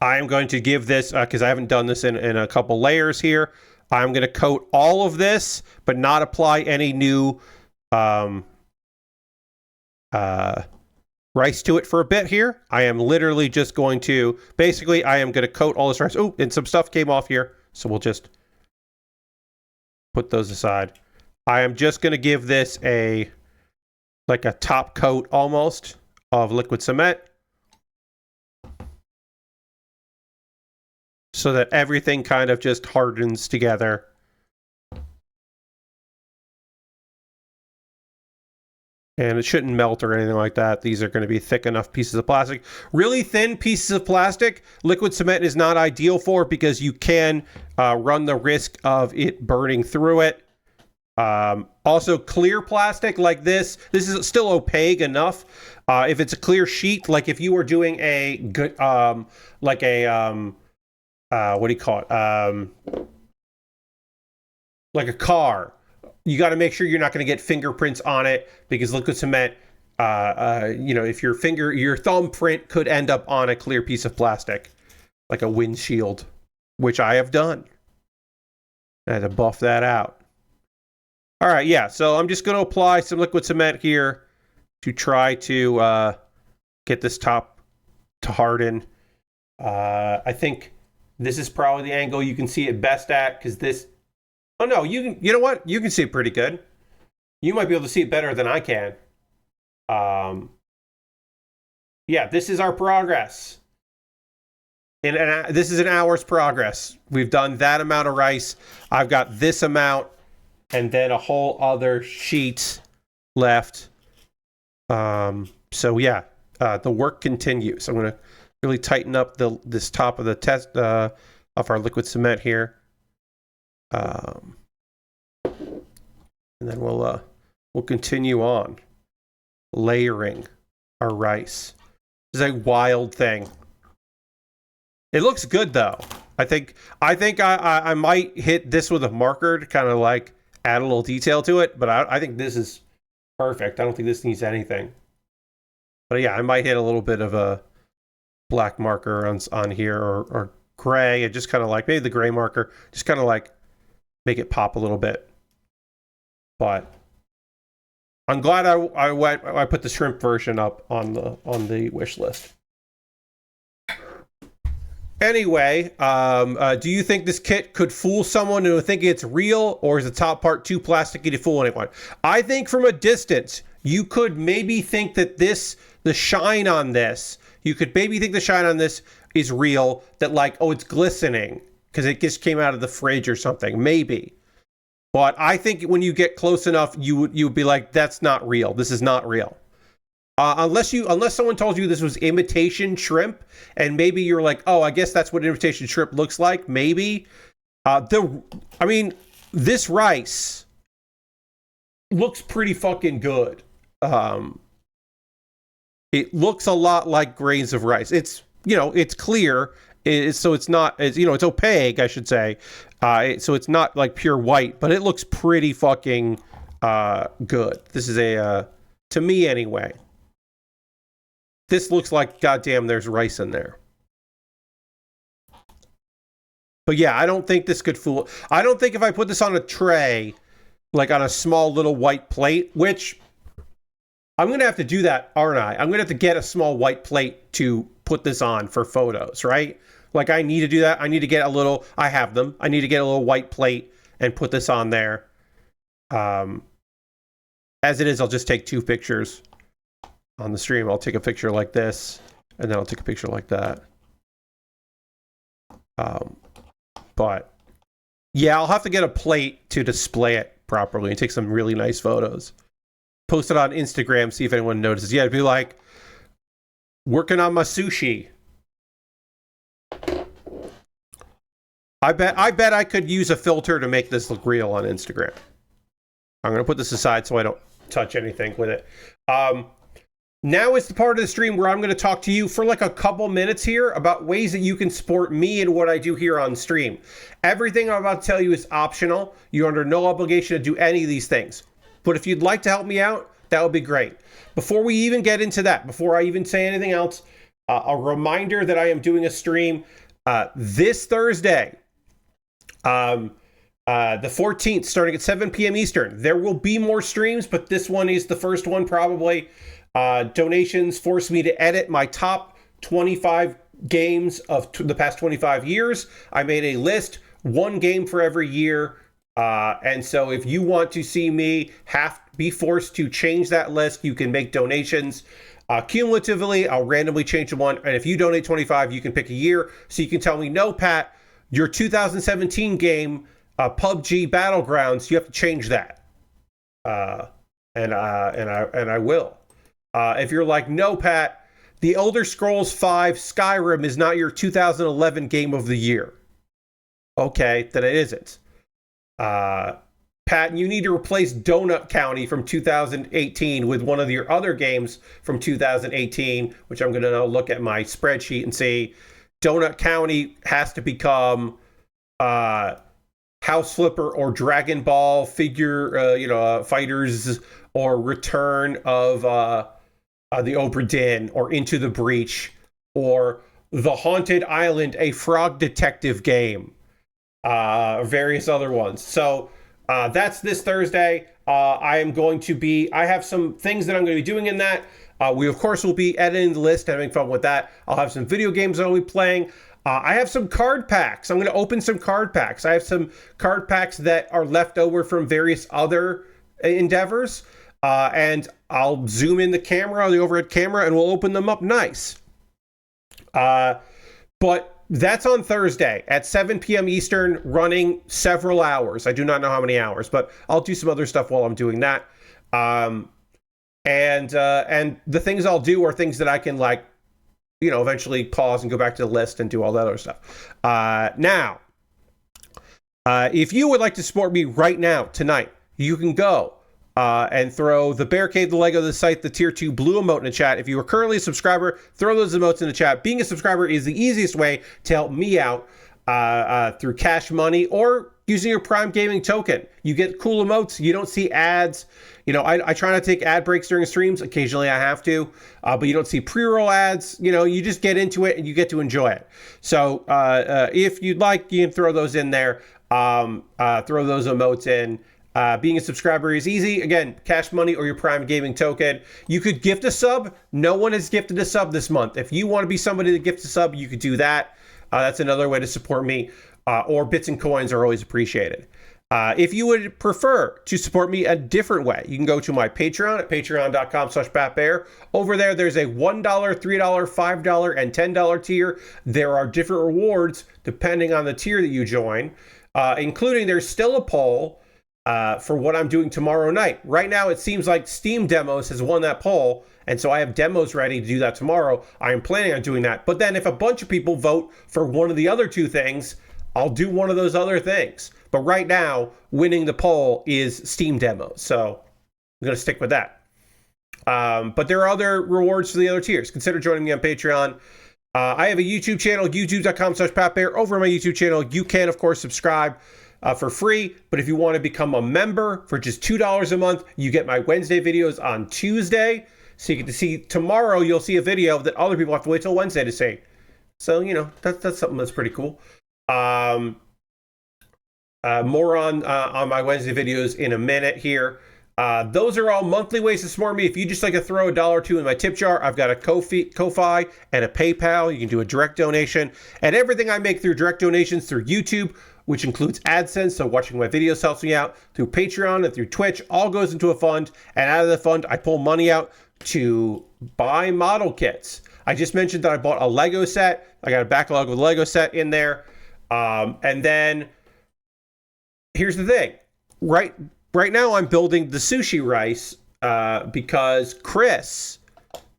am going to give this, because I haven't done this in a couple layers here, I'm going to coat all of this, but not apply any new rice to it for a bit here. I am literally just going to... Basically, I am going to coat all this rice. Oh, and some stuff came off here, so we'll just put those aside. I am just going to give this like a top coat almost of liquid cement, so that everything kind of just hardens together. And it shouldn't melt or anything like that. These are going to be thick enough pieces of plastic. Really thin pieces of plastic, liquid cement is not ideal for, because you can run the risk of it burning through it. Also, clear plastic like this is still opaque enough. If it's a clear sheet, like if you were doing a good, what do you call it? Like a car. You got to make sure you're not going to get fingerprints on it, because liquid cement, if your thumbprint could end up on a clear piece of plastic, like a windshield, which I have done. I had to buff that out. All right, yeah, so I'm just going to apply some liquid cement here to try to get this top to harden. I think this is probably the angle you can see it best at, because this... Oh, no, you know what? You can see it pretty good. You might be able to see it better than I can. Yeah, this is our progress. This is an hour's progress. We've done that amount of rice. I've got this amount, and then a whole other sheet left. So yeah, the work continues. I'm going to really tighten up this top of the test of our liquid cement here. And then we'll continue on layering our rice. This is a wild thing. It looks good though. I think I might hit this with a marker to kind of like add a little detail to it, but I think this is perfect. I don't think this needs anything. But yeah, I might hit a little bit of a black marker on here, or gray, and just kind of like maybe the gray marker, just kind of like make it pop a little bit. But I'm glad I put the shrimp version up on the wish list. Anyway, do you think this kit could fool someone into thinking it's real, or is the top part too plasticky to fool anyone? I think from a distance, you could maybe think that the shine on this is real, that like, oh, it's glistening because it just came out of the fridge or something, maybe. But I think when you get close enough, you would be like, that's not real. This is not real. Unless someone told you this was imitation shrimp, and maybe you're like, oh, I guess that's what imitation shrimp looks like. Maybe. This rice looks pretty fucking good. It looks a lot like grains of rice. It's clear. So it's not, it's opaque, I should say. So it's not like pure white, but it looks pretty fucking good. This is to me anyway. This looks like, goddamn, there's rice in there. But yeah, I don't think this could fool. I don't think if I put this on a tray, like on a small little white plate, which I'm going to have to do that, aren't I? I'm going to have to get a small white plate to put this on for photos, right? Like I need to do that. I need to get I have them. I need to get a little white plate and put this on there. As it is, I'll just take 2 pictures on the stream. I'll take a picture like this, and then I'll take a picture like that. But yeah, I'll have to get a plate to display it properly and take some really nice photos. Post it on Instagram, see if anyone notices. Yeah, it'd be like working on my sushi. I bet I could use a filter to make this look real on Instagram. I'm going to put this aside so I don't touch anything with it. Now is the part of the stream where I'm going to talk to you for like a couple minutes here about ways that you can support me and what I do here on stream. Everything I'm about to tell you is optional. You're under no obligation to do any of these things. But if you'd like to help me out, that would be great. Before we even get into that, before I even say anything else, a reminder that I am doing a stream this Thursday, the 14th, starting at 7 p.m. Eastern. There will be more streams, but this one is the first one probably. Donations forced me to edit my top 25 games of the past 25 years. I made a list, 1 game for every year. And so if you want to see me be forced to change that list, you can make donations. Cumulatively, I'll randomly change the one. And if you donate 25, you can pick a year. So you can tell me, no, Pat, your 2017 game, PUBG Battlegrounds, you have to change that. And I will. If you're like, no, Pat, the Elder Scrolls V Skyrim is not your 2011 game of the year. Okay, then it isn't. Pat, you need to replace Donut County from 2018 with one of your other games from 2018, which I'm going to now look at my spreadsheet and see Donut County has to become House Flipper or Dragon Ball figure, fighters, or Return of the Obra Dinn, or Into the Breach, or The Haunted Island, a frog detective game, various other ones. So that's this Thursday. I have some things that I'm going to be doing in that. We, of course, will be editing the list, having fun with that. I'll have some video games I'll be playing. I have some card packs. I'm going to open some card packs. I have some card packs that are left over from various other endeavors. And I'll zoom in the camera, the overhead camera, and we'll open them up nice. But that's on Thursday at 7 p.m. Eastern, running several hours. I do not know how many hours, but I'll do some other stuff while I'm doing that. And the things I'll do are things that I can, eventually pause and go back to the list and do all that other stuff. Now, if you would like to support me right now, tonight, you can go and throw the Bear Cave, the Lego, the site, the tier 2 blue emote in the chat. If you are currently a subscriber, throw those emotes in the chat. Being a subscriber is the easiest way to help me out through cash money or using your Prime Gaming token. You get cool emotes. You don't see ads. I try not to take ad breaks during streams. Occasionally I have to, but you don't see pre-roll ads. You just get into it and you get to enjoy it. So if you'd like, you can throw those in there. Throw those emotes in. Being a subscriber is easy. Again, cash money or your Prime Gaming token. You could gift a sub. No one has gifted a sub this month. If you want to be somebody that gifts a sub, you could do that. That's another way to support me. Or bits and coins are always appreciated. If you would prefer to support me a different way, you can go to my Patreon at patreon.com/PatBear. Over there, there's a $1, $3, $5, and $10 tier. There are different rewards depending on the tier that you join, including there's still a poll for what I'm doing tomorrow night. Right now, it seems like Steam Demos has won that poll, and so I have demos ready to do that tomorrow. I am planning on doing that. But then if a bunch of people vote for one of the other two things, I'll do one of those other things. But right now, winning the poll is Steam Demos, so I'm going to stick with that. But there are other rewards for the other tiers. Consider joining me on Patreon. I have a YouTube channel, youtube.com/PatBear. Over on my YouTube channel, you can, of course, subscribe for free, but if you want to become a member for just $2 a month, you get my Wednesday videos on Tuesday. So you get to see tomorrow, you'll see a video that other people have to wait till Wednesday to see. So, that's something that's pretty cool. More on my Wednesday videos in a minute here. Those are all monthly ways to support me. If you just like to throw $1 or $2 in my tip jar, I've got a Ko-Fi and a PayPal. You can do a direct donation. And everything I make through direct donations through YouTube, which includes AdSense, so watching my videos helps me out, through Patreon and through Twitch, all goes into a fund. And out of the fund, I pull money out to buy model kits. I just mentioned that I bought a Lego set. I got a backlog of a Lego set in there. And then here's the thing. Right now, I'm building the sushi rice because Chris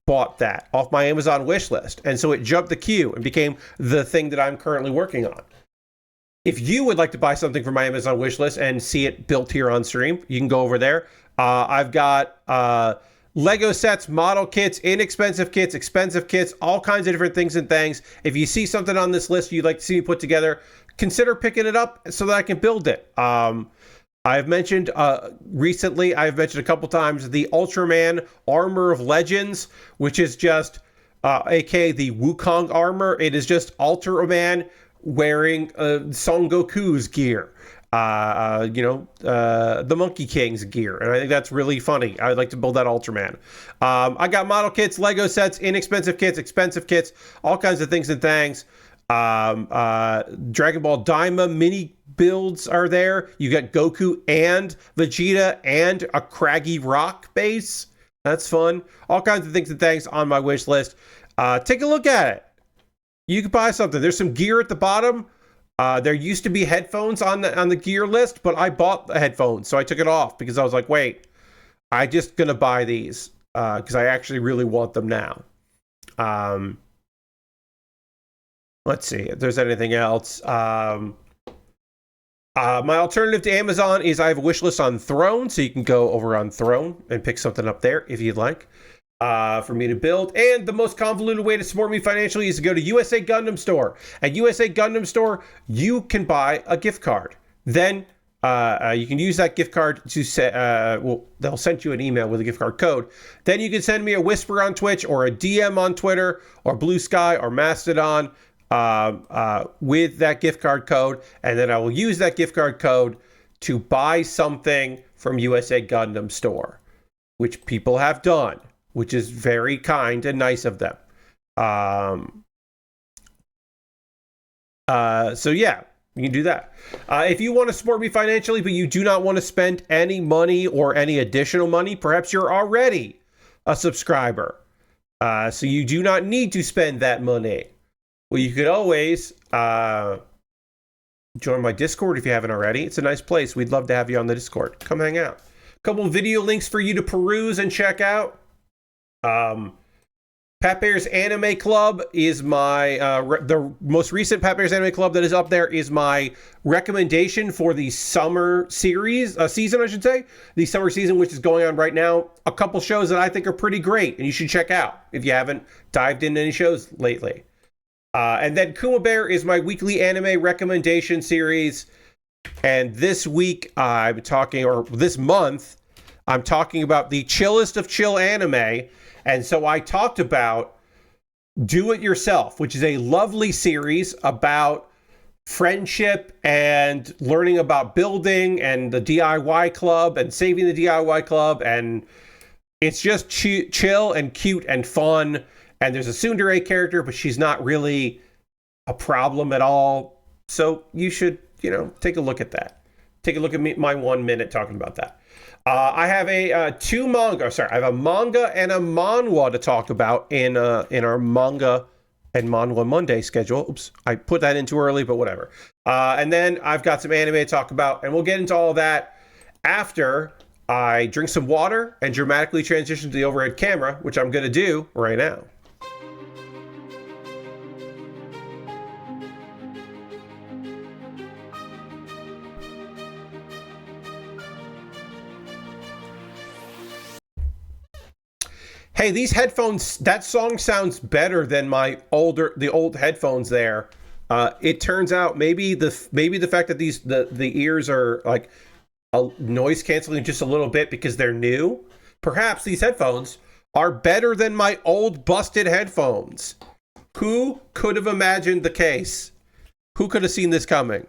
bought that off my Amazon wish list. And so it jumped the queue and became the thing that I'm currently working on. If you would like to buy something from my Amazon wish list and see it built here on stream, you can go over there. I've got Lego sets, model kits, inexpensive kits, expensive kits, all kinds of different things and things. If you see something on this list you'd like to see me put together, consider picking it up so that I can build it. I've mentioned recently, I've mentioned a couple times, the Ultraman Armor of Legends, which is just, aka the Wukong armor. It is just Ultraman wearing Son Goku's gear, the Monkey King's gear. And I think that's really funny. I'd like to build that Ultraman. I got model kits, Lego sets, inexpensive kits, expensive kits, all kinds of things and things. Dragon Ball Daima mini builds are there. You got Goku and Vegeta and a craggy rock base. That's fun. All kinds of things and things on my wish list. Take a look at it. You can buy something. There's some gear at the bottom. There used to be headphones on the gear list, but I bought the headphones, so I took it off because I was like, wait, I'm just gonna buy these because I actually really want them now. Let's see if there's anything else. My alternative to Amazon is I have a wish list on Throne, so you can go over on Throne and pick something up there if you'd like for me to build. And the most convoluted way to support me financially is to go to USA Gundam Store. At USA Gundam Store, you can buy a gift card. Then you can use that gift card to say, they'll send you an email with a gift card code. Then you can send me a whisper on Twitch or a DM on Twitter or Blue Sky or Mastodon with that gift card code, and then I will use that gift card code to buy something from USA Gundam Store, which people have done, which is very kind and nice of them. So yeah, you can do that. If you want to support me financially, but you do not want to spend any money or any additional money, perhaps you're already a subscriber, so you do not need to spend that money. Well, you could always join my Discord if you haven't already. It's a nice place. We'd love to have you on the Discord. Come hang out. A couple of video links for you to peruse and check out. Pat Baer's Anime Club is my the most recent Pat Baer's Anime Club that is up there is my recommendation for the summer season, I should say. The summer season, which is going on right now. A couple shows that I think are pretty great and you should check out if you haven't dived into any shows lately. And then Kuma Baer is my weekly anime recommendation series. And this week this month, I'm talking about the chillest of chill anime. And so I talked about Do It Yourself, which is a lovely series about friendship and learning about building and the DIY club and saving the DIY club. And it's just chill and cute and fun. And there's a tsundere character, but she's not really a problem at all. So you should, take a look at that. Take a look at my 1 minute talking about that. I have I have a manga and a manhwa to talk about in our manga and manhwa Monday schedule. Oops, I put that in too early, but whatever. And then I've got some anime to talk about, and we'll get into all of that after I drink some water and dramatically transition to the overhead camera, which I'm going to do right now. Hey, these headphones, that song sounds better than the old headphones there. It turns out maybe the fact that the ears are like a noise canceling just a little bit because they're new. Perhaps these headphones are better than my old busted headphones. Who could have imagined the case? Who could have seen this coming?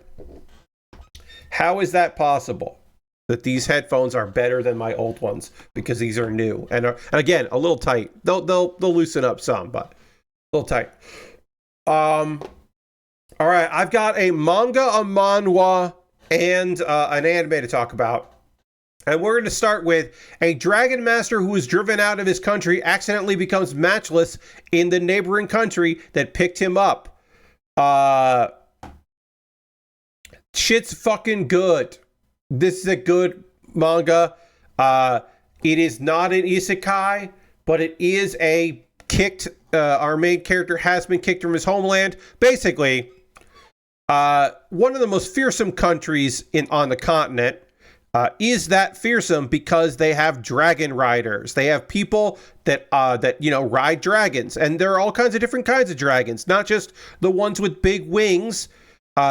How is that possible? That these headphones are better than my old ones because these are new and again a little tight. They'll loosen up some, but a little tight. All right, I've got a manga, a manhwa, and an anime to talk about, and we're going to start with a dragon master who was driven out of his country accidentally becomes matchless in the neighboring country that picked him up. Shit's fucking good. This is a good manga. It is not an isekai, but it is a our main character has been kicked from his homeland. Basically, one of the most fearsome countries on the continent is that fearsome because they have dragon riders. They have people that ride dragons, and there are all kinds of different kinds of dragons, not just the ones with big wings.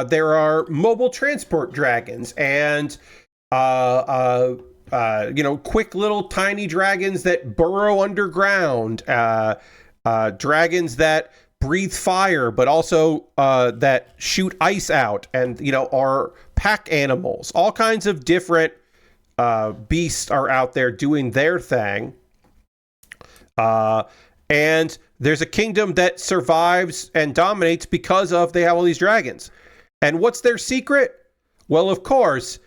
There are mobile transport dragons and, quick little tiny dragons that burrow underground, dragons that breathe fire, but also that shoot ice out and, are pack animals. All kinds of different beasts are out there doing their thing. And there's a kingdom that survives and dominates because of they have all these dragons. And what's their secret? Well, of course,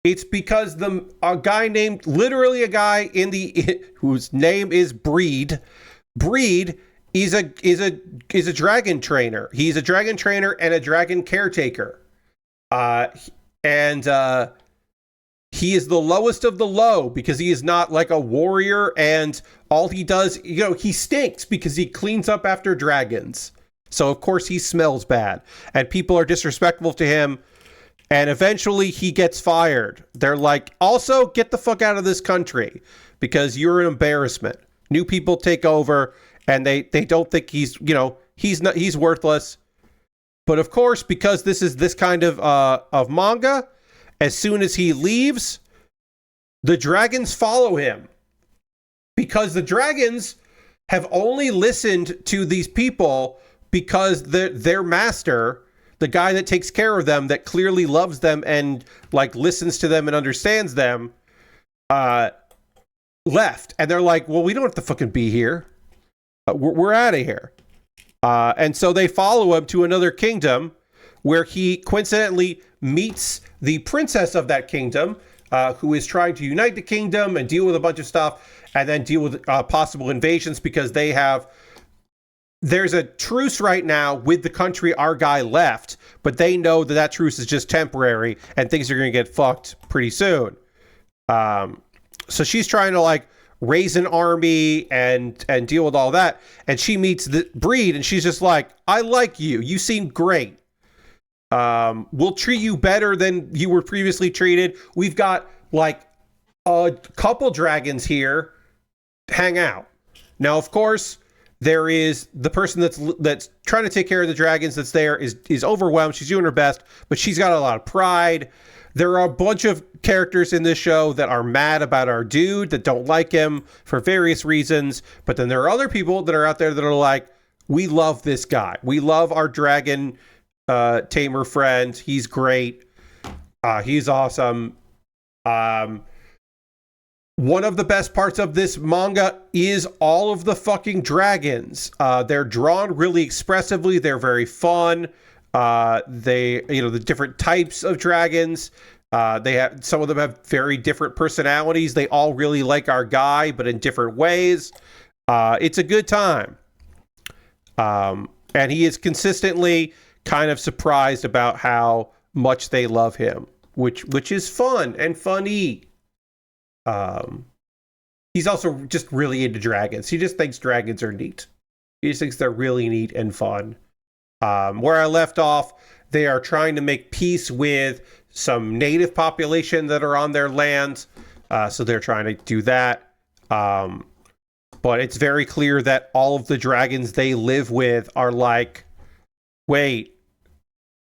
it's because a guy named, literally a guy whose name is Breed. Breed is a dragon trainer. He's a dragon trainer and a dragon caretaker. He is the lowest of the low because he is not like a warrior, and all he does, he stinks because he cleans up after dragons. So of course he smells bad, and people are disrespectful to him, and eventually he gets fired. They're like, also get the fuck out of this country because you're an embarrassment. New people take over, and they don't think he's worthless. But of course, because this is this kind of manga, as soon as he leaves, the dragons follow him. Because the dragons have only listened to these people because their master, the guy that takes care of them, that clearly loves them and like listens to them and understands them, left. And they're like, well, we don't have to fucking be here. We're out of here. And so they follow him to another kingdom where he coincidentally meets the princess of that kingdom, who is trying to unite the kingdom and deal with a bunch of stuff, and then deal with possible invasions because there's a truce right now with the country our guy left, but they know that truce is just temporary and things are going to get fucked pretty soon. So she's trying to like raise an army and deal with all that, and she meets the Breed, and she's just like, I like you. You seem great. We'll treat you better than you were previously treated. We've got like a couple dragons here. Hang out. Now, of course, there is the person that's trying to take care of the dragons that's there is overwhelmed. She's doing her best, but she's got a lot of pride. There are a bunch of characters in this show that are mad about our dude, that don't like him for various reasons. But then there are other people that are out there that are like, we love this guy. We love our dragon tamer friend. He's great. He's awesome. One of the best parts of this manga is all of the fucking dragons. They're drawn really expressively. They're very fun. The different types of dragons. Some of them have very different personalities. They all really like our guy, but in different ways. It's a good time. And he is consistently kind of surprised about how much they love him, which is fun and funny. He's also just really into dragons. He just thinks dragons are neat. He just thinks they're really neat and fun. Where I left off, they are trying to make peace with some native population that are on their land. So they're trying to do that. But it's very clear that all of the dragons they live with are like, wait,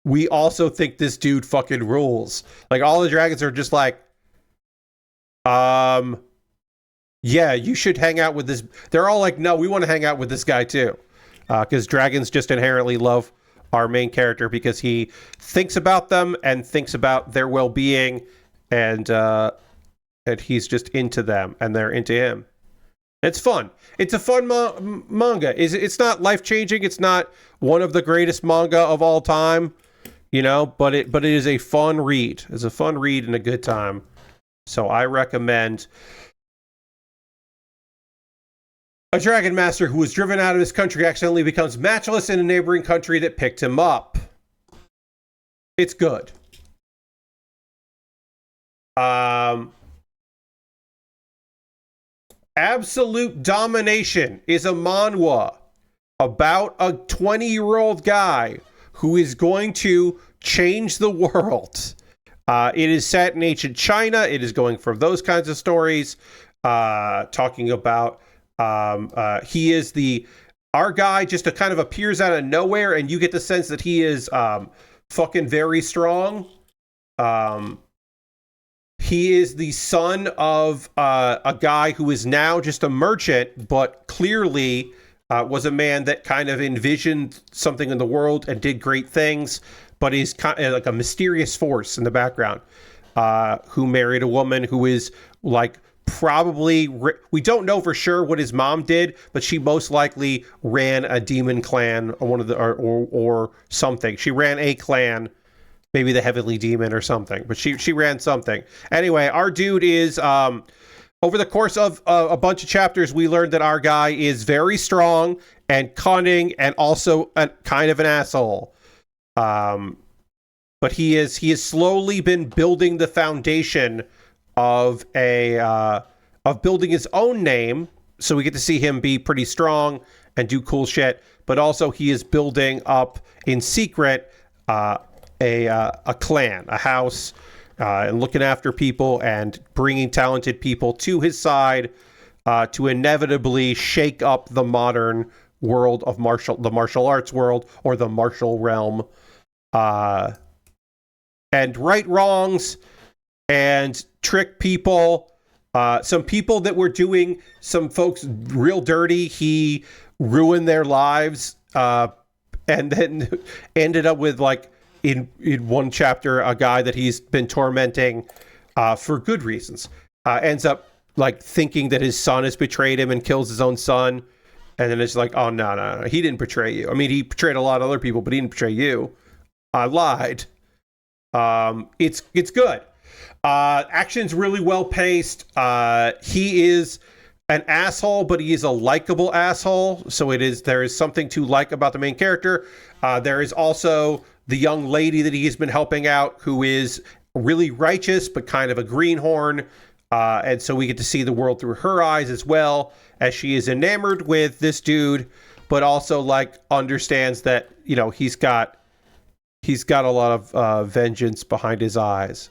we also think this dude fucking rules. Like, all the dragons are just like, yeah, you should hang out with this. They're all like, no, we want to hang out with this guy too. Because dragons just inherently love our main character because he thinks about them and thinks about their well-being, and he's just into them and they're into him. It's fun. It's a fun manga. It's not life-changing. It's not one of the greatest manga of all time, but it is a fun read. It's a fun read and a good time. So I recommend a dragon master who was driven out of his country accidentally becomes matchless in a neighboring country that picked him up. It's good. Absolute Domination is a manhwa about a 20-year-old guy who is going to change the world. It is set in ancient China. It is going for those kinds of stories, talking about he is our guy just kind of appears out of nowhere, and you get the sense that he is fucking very strong. He is the son of a guy who is now just a merchant, but clearly was a man that kind of envisioned something in the world and did great things, but he's kind of like a mysterious force in the background, who married a woman who is like probably, we don't know for sure what his mom did, but she most likely ran a demon clan or one of the or something. She ran a clan, maybe the Heavenly Demon or something, but she ran something. Anyway, our dude is over the course of a bunch of chapters, we learned that our guy is very strong and cunning and also kind of an asshole. But he has slowly been building the foundation of building his own name, so we get to see him be pretty strong and do cool shit. But also, he is building up in secret a clan, a house, and looking after people and bringing talented people to his side to inevitably shake up the modern world of the martial arts world, or the martial realm, and right wrongs and trick people. Some people that were doing some folks real dirty, he ruined their lives, and then ended up with, like, in one chapter, a guy that he's been tormenting for good reasons ends up, like, thinking that his son has betrayed him and kills his own son. And then it's like, oh, no, he didn't betray you. I mean, he betrayed a lot of other people, but he didn't betray you. I lied. It's good. Action's really well paced. He is an asshole, but he is a likable asshole. So there is something to like about the main character. There is also the young lady that he has been helping out, who is really righteous, but kind of a greenhorn. And so we get to see the world through her eyes as well, as she is enamored with this dude, but also, like, understands that, you know, he's got a lot of vengeance behind his eyes.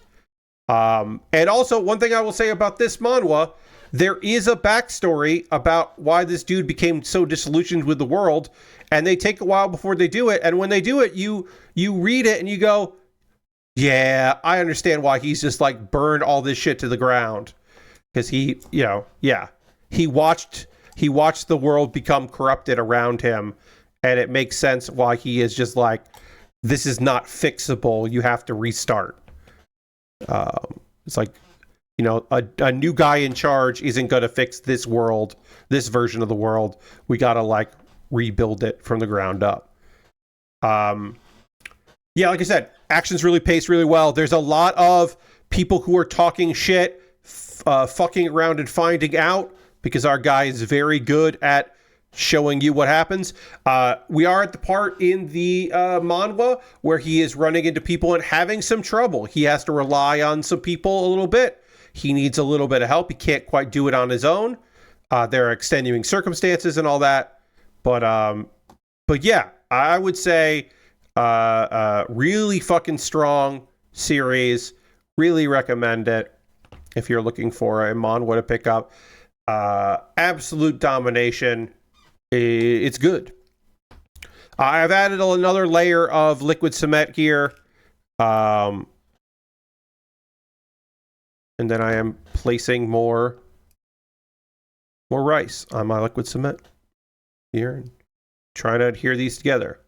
And also, one thing I will say about this manhwa, there is a backstory about why this dude became so disillusioned with the world, and they take a while before they do it. And when they do it, you read it and you go, yeah, I understand why he's just, like, burned all this shit to the ground. Because he watched the world become corrupted around him, and it makes sense why he is just like, this is not fixable. You have to restart. It's like, you know, a new guy in charge isn't going to fix this world, this version of the world. We got to, like, rebuild it from the ground up. Yeah, like I said, action's really paced really well. There's a lot of people who are talking shit, fucking around and finding out, because our guy is very good at showing you what happens. We are at the part in the manhwa where he is running into people and having some trouble. He has to rely on some people a little bit. He needs a little bit of help. He can't quite do it on his own. There are extenuating circumstances and all that. But yeah, I would say really fucking strong series. Really recommend it if you're looking for a manhwa to pick up. Absolute domination. It's good. I've added another layer of liquid cement here. And then I am placing more rice on my liquid cement here and trying to adhere these together.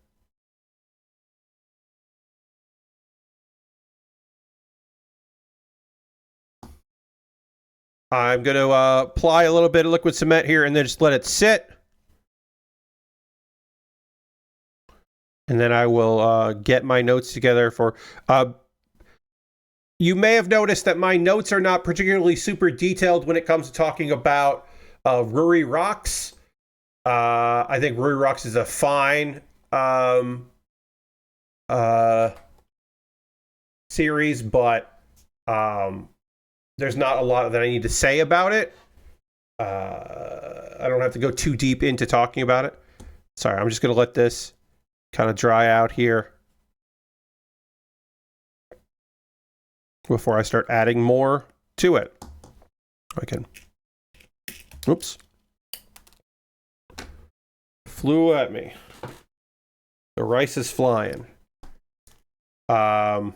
I'm going to apply a little bit of liquid cement here and then just let it sit. And then I will get my notes together for... you may have noticed that my notes are not particularly super detailed when it comes to talking about Ruri Rocks. I think Ruri Rocks is a fine series, but there's not a lot that I need to say about it. I don't have to go too deep into talking about it. Sorry, I'm just going to let this kind of dry out here before I start adding more to it. Oops. Flew at me. The rice is flying. Oh,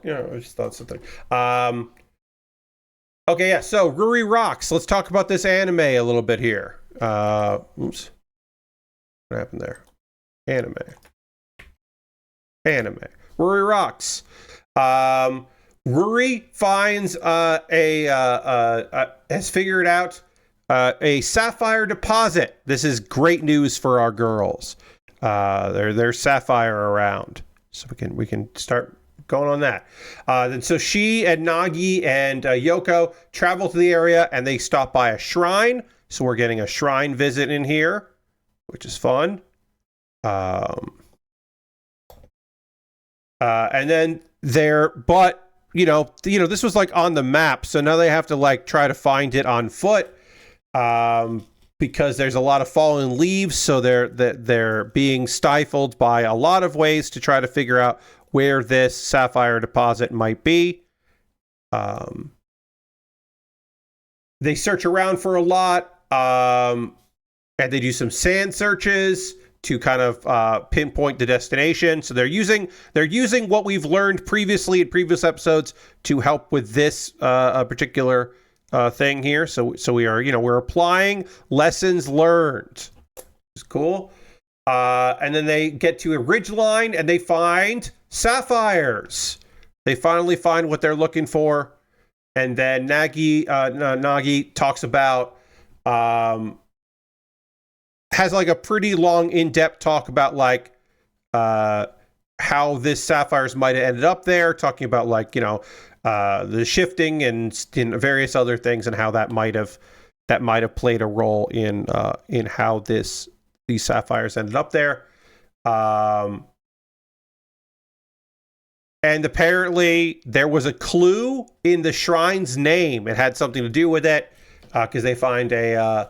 yeah, I just thought something. Okay, yeah, so Ruri Rocks. Let's talk about this anime a little bit here. Oops. What happened there? Anime. Ruri Rocks. Ruri finds has figured out a sapphire deposit. This is great news for our girls. There's sapphire around, so we can start going on that. And so she and Nagi and Yoko travel to the area, and they stop by a shrine. So we're getting a shrine visit in here, which is fun. And then but this was like on the map, so now they have to like try to find it on foot, because there's a lot of fallen leaves, so they're being stifled by a lot of ways to try to figure out where this sapphire deposit might be. They search around for a lot, and they do some sand searches to kind of pinpoint the destination. So they're using what we've learned previously in previous episodes to help with this particular thing here. So we are, we're applying lessons learned. It's cool. And then they get to a ridge line and they find sapphires. They finally find what they're looking for. And then Nagi talks about, has like a pretty long in-depth talk about like how this sapphires might have ended up there, talking about like, the shifting and various other things, and how that might have played a role in how these sapphires ended up there. And apparently there was a clue in the shrine's name. It had something to do with it, because they find an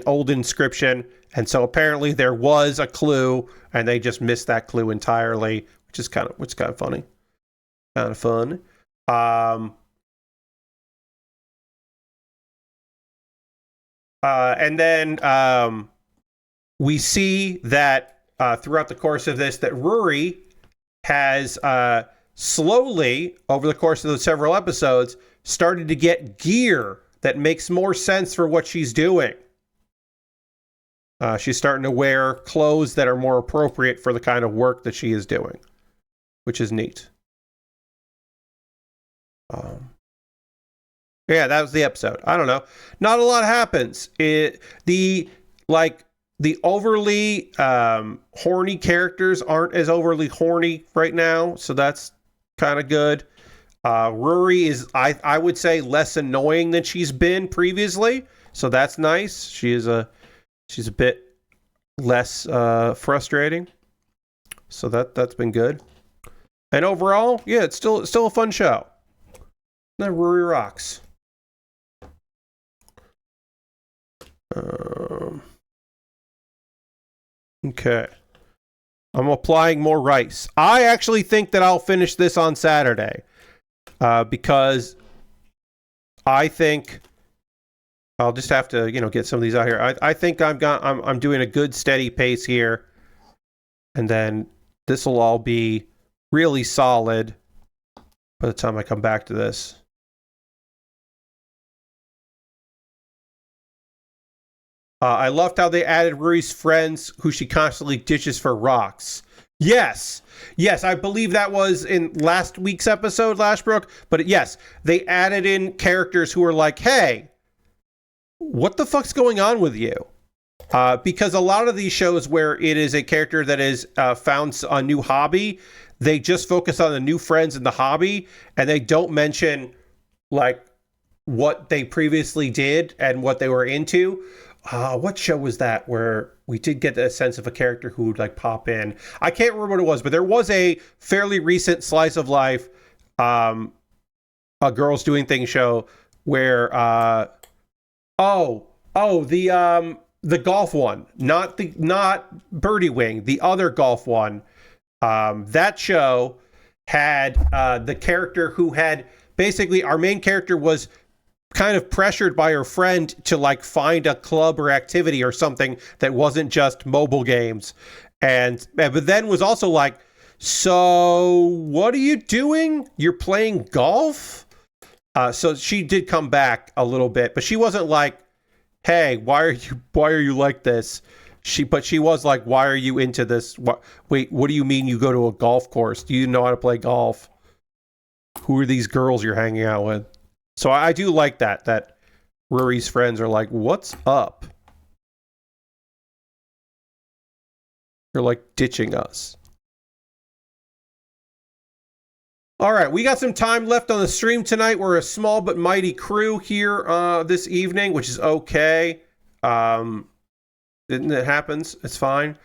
old inscription, and so apparently there was a clue, and they just missed that clue entirely, which is kind of funny, kind of fun. And then we see that throughout the course of this, that Ruri has slowly, over the course of the several episodes, started to get gear that makes more sense for what she's doing. She's starting to wear clothes that are more appropriate for the kind of work that she is doing, which is neat. Yeah, that was the episode. I don't know. Not a lot happens. The overly horny characters aren't as overly horny right now, so that's kind of good. Ruri is, I would say, less annoying than she's been previously, so that's nice. She's a bit less frustrating, so that's been good. And overall, yeah, it's still a fun show. That Ruri Rocks. Okay. I'm applying more rice. I actually think that I'll finish this on Saturday, because I think I'll just have to, get some of these out here. I think I'm doing a good steady pace here, and then this will all be really solid by the time I come back to this. I loved how they added Ruri's friends, who she constantly ditches for rocks. Yes, I believe that was in last week's episode, Lashbrook. But yes, they added in characters who are like, hey, what the fuck's going on with you? Because a lot of these shows where it is a character that is found a new hobby, they just focus on the new friends in the hobby, and they don't mention like what they previously did and what they were into. What show was that where we did get a sense of a character who would like pop in? I can't remember what it was, but there was a fairly recent slice of life, a girls doing things show where, the golf one, not Birdie Wing, the other golf one. That show had the character who had basically, our main character was kind of pressured by her friend to like find a club or activity or something that wasn't just mobile games, but then was also like, so what are you doing? You're playing golf? So she did come back a little bit, but she wasn't like, hey, why are you like this? She was like, why are you into this? Wait, what do you mean you go to a golf course? Do you know how to play golf? who are these girls you're hanging out with? So I do like that Ruri's friends are like, what's up? They're like ditching us. All right, we got some time left on the stream tonight. We're a small but mighty crew here this evening, which is okay. It happens. It's fine.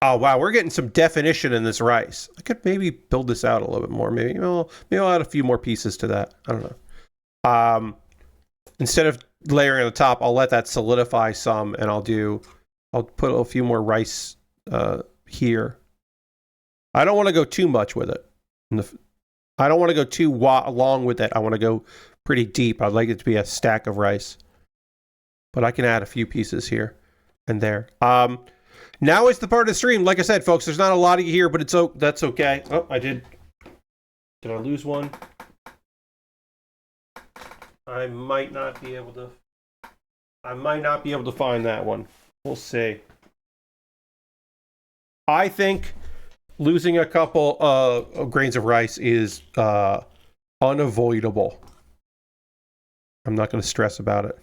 Oh, wow, we're getting some definition in this rice. I could maybe build this out a little bit more. Maybe I'll add a few more pieces to that. I don't know. Instead of layering on the top, I'll let that solidify some, and I'll put a few more rice here. I don't want to go too much with it. I don't want to go too long with it. I want to go pretty deep. I'd like it to be a stack of rice. But I can add a few pieces here and there. Now is the part of the stream. Like I said, folks, there's not a lot of you here, but that's okay. Oh, I did. Did I lose one? I might not be able to find that one. We'll see. I think losing a couple of grains of rice is unavoidable. I'm not going to stress about it.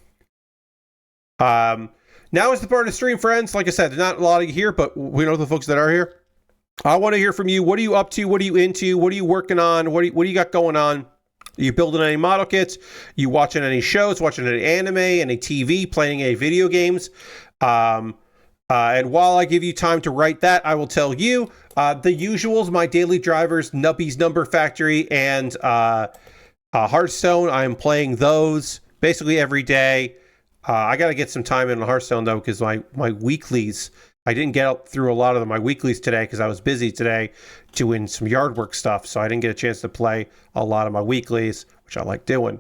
Now is the part of the stream, friends. Like I said, there's not a lot of you here, but we know the folks that are here. I want to hear from you. What are you up to? What are you into? What are you working on? What do you got going on? Are you building any model kits? You watching any shows? Watching any anime? Any TV? Playing any video games? And while I give you time to write that, I will tell you the usuals, my daily drivers, Nubby's Number Factory, and Hearthstone. I'm playing those basically every day. I got to get some time in Hearthstone, though, because my weeklies, I didn't get through a lot of my weeklies today because I was busy today doing some yard work stuff, so I didn't get a chance to play a lot of my weeklies, which I like doing.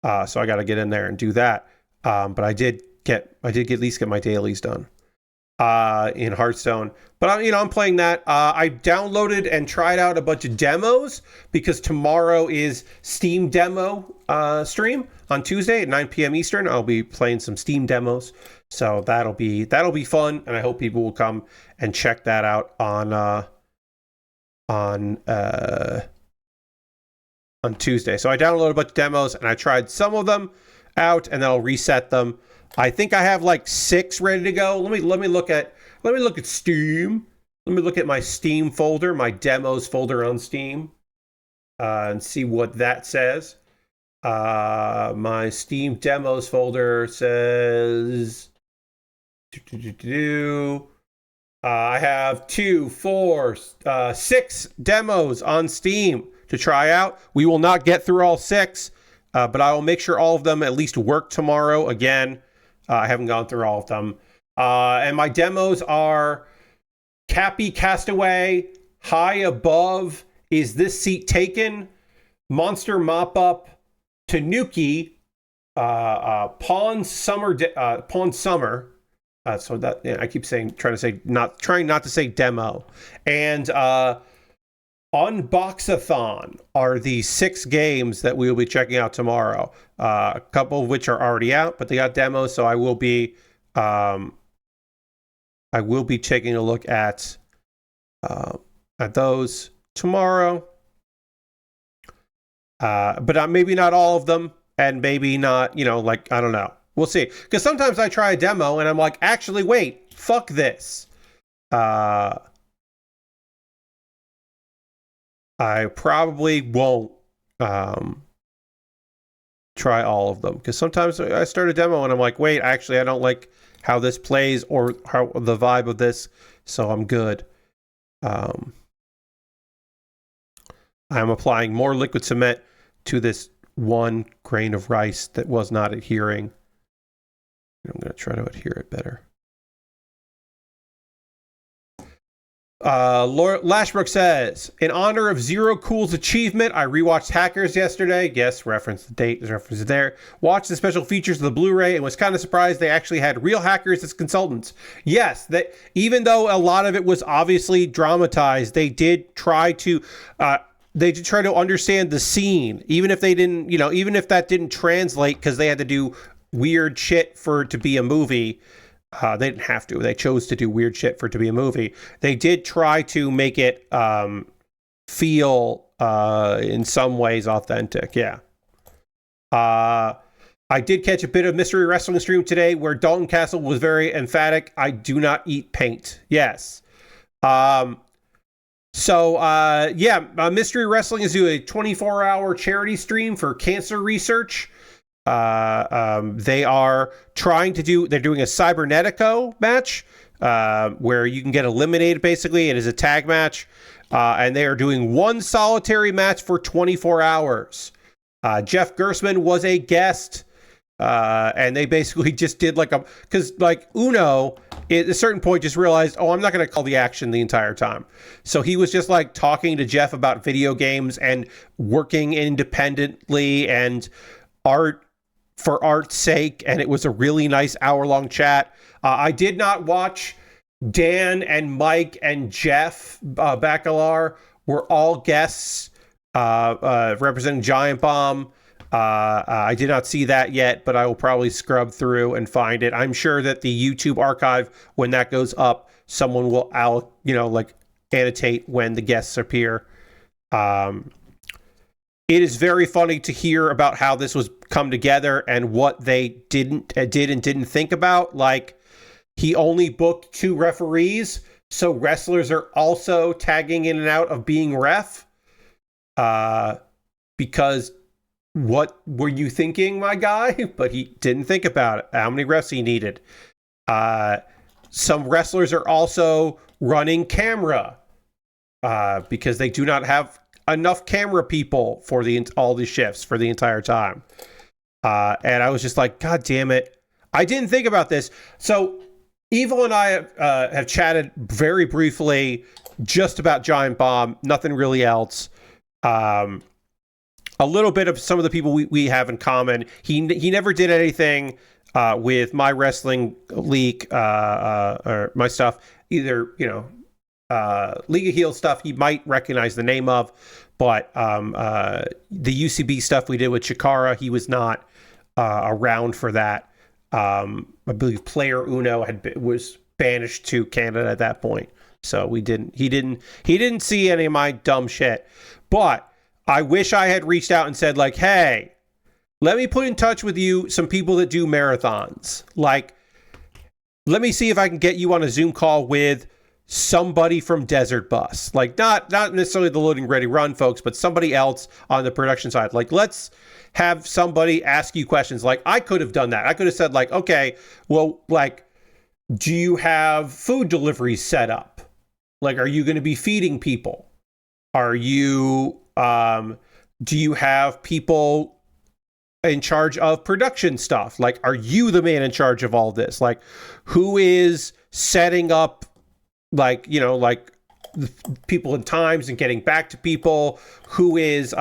So I got to get in there and do that. But I did at least get my dailies done in Hearthstone. But I'm playing that. I downloaded and tried out a bunch of demos because tomorrow is Steam demo stream on Tuesday at 9 p.m. Eastern. I'll be playing some Steam demos, so that'll be fun, and I hope people will come and check that out on Tuesday. So I downloaded a bunch of demos and I tried some of them out, and then I'll reset them. I think I have like 6 ready to go. Let me look at Steam. Let me look at my Steam folder, my demos folder on Steam, and see what that says. My Steam demos folder says I have 6 demos on Steam to try out. We will not get through all 6, but I will make sure all of them at least work tomorrow. Again, I haven't gone through all of them. And my demos are Cappy Castaway, High Above, Is This Seat Taken, Monster Mop-Up, Tanuki, Pawn Summer. So that I keep trying not to say demo, and Unboxathon are the 6 games that we will be checking out tomorrow. A couple of which are already out, but they got demos, so I will be taking a look at those tomorrow. But maybe not all of them, and maybe not, I don't know. We'll see. Because sometimes I try a demo and I'm like, actually, wait, fuck this. I probably won't try all of them. Because sometimes I start a demo and I'm like, wait, actually, I don't like how this plays or how the vibe of this, so I'm good. I'm applying more liquid cement to this 1 grain of rice that was not adhering. I'm going to try to adhere it better. Lashbrook says, in honor of Zero Cool's achievement, I rewatched Hackers yesterday. Yes, reference the date, there's reference there. Watched the special features of the Blu-ray and was kind of surprised they actually had real hackers as consultants. Yes, that even though a lot of it was obviously dramatized, they did try to understand the scene, even if they didn't, even if that didn't translate because they had to do weird shit for it to be a movie. They didn't have to. They chose to do weird shit for it to be a movie. They did try to make it feel in some ways authentic. Yeah. I did catch a bit of Mystery Wrestling stream today where Dalton Castle was very emphatic. I do not eat paint. Yes. Mystery Wrestling is doing a 24-hour charity stream for cancer research. They are they're doing a Cybernetico match where you can get eliminated, basically. It is a tag match. And they are doing one solitary match for 24 hours. Jeff Gersman was a guest. And they basically just did because Uno at a certain point just realized, I'm not going to call the action the entire time. So he was just talking to Jeff about video games and working independently and art for art's sake. And it was a really nice hour-long chat. I did not watch Dan and Mike and Jeff Bacalar were all guests representing Giant Bomb. I did not see that yet, but I will probably scrub through and find it. I'm sure that the YouTube archive, when that goes up, someone will annotate when the guests appear. It is very funny to hear about how this was come together and what they did and didn't think about. He only booked 2 referees, so wrestlers are also tagging in and out of being ref. Because what were you thinking, my guy? But he didn't think about it. How many refs he needed. Some wrestlers are also running camera because they do not have enough camera people for all the shifts for the entire time. And I was just like, God damn it. I didn't think about this. So Evil and I have chatted very briefly just about Giant Bomb, nothing really else. A little bit of some of the people we have in common. He never did anything with my wrestling league or my stuff. Either League of Heels stuff he might recognize the name of, but the UCB stuff we did with Chikara, he was not around for that. I believe Player Uno was banished to Canada at that point, so he didn't see any of my dumb shit. But I wish I had reached out and said, hey, let me put in touch with you some people that do marathons. Let me see if I can get you on a Zoom call with somebody from Desert Bus. Not necessarily the Loading Ready Run folks, but somebody else on the production side. Let's have somebody ask you questions. I could have done that. I could have said, okay, well, do you have food deliveries set up? Are you going to be feeding people? Are you... do you have people in charge of production stuff? Are you the man in charge of all this? Who is setting up, people in times and getting back to people? Who is,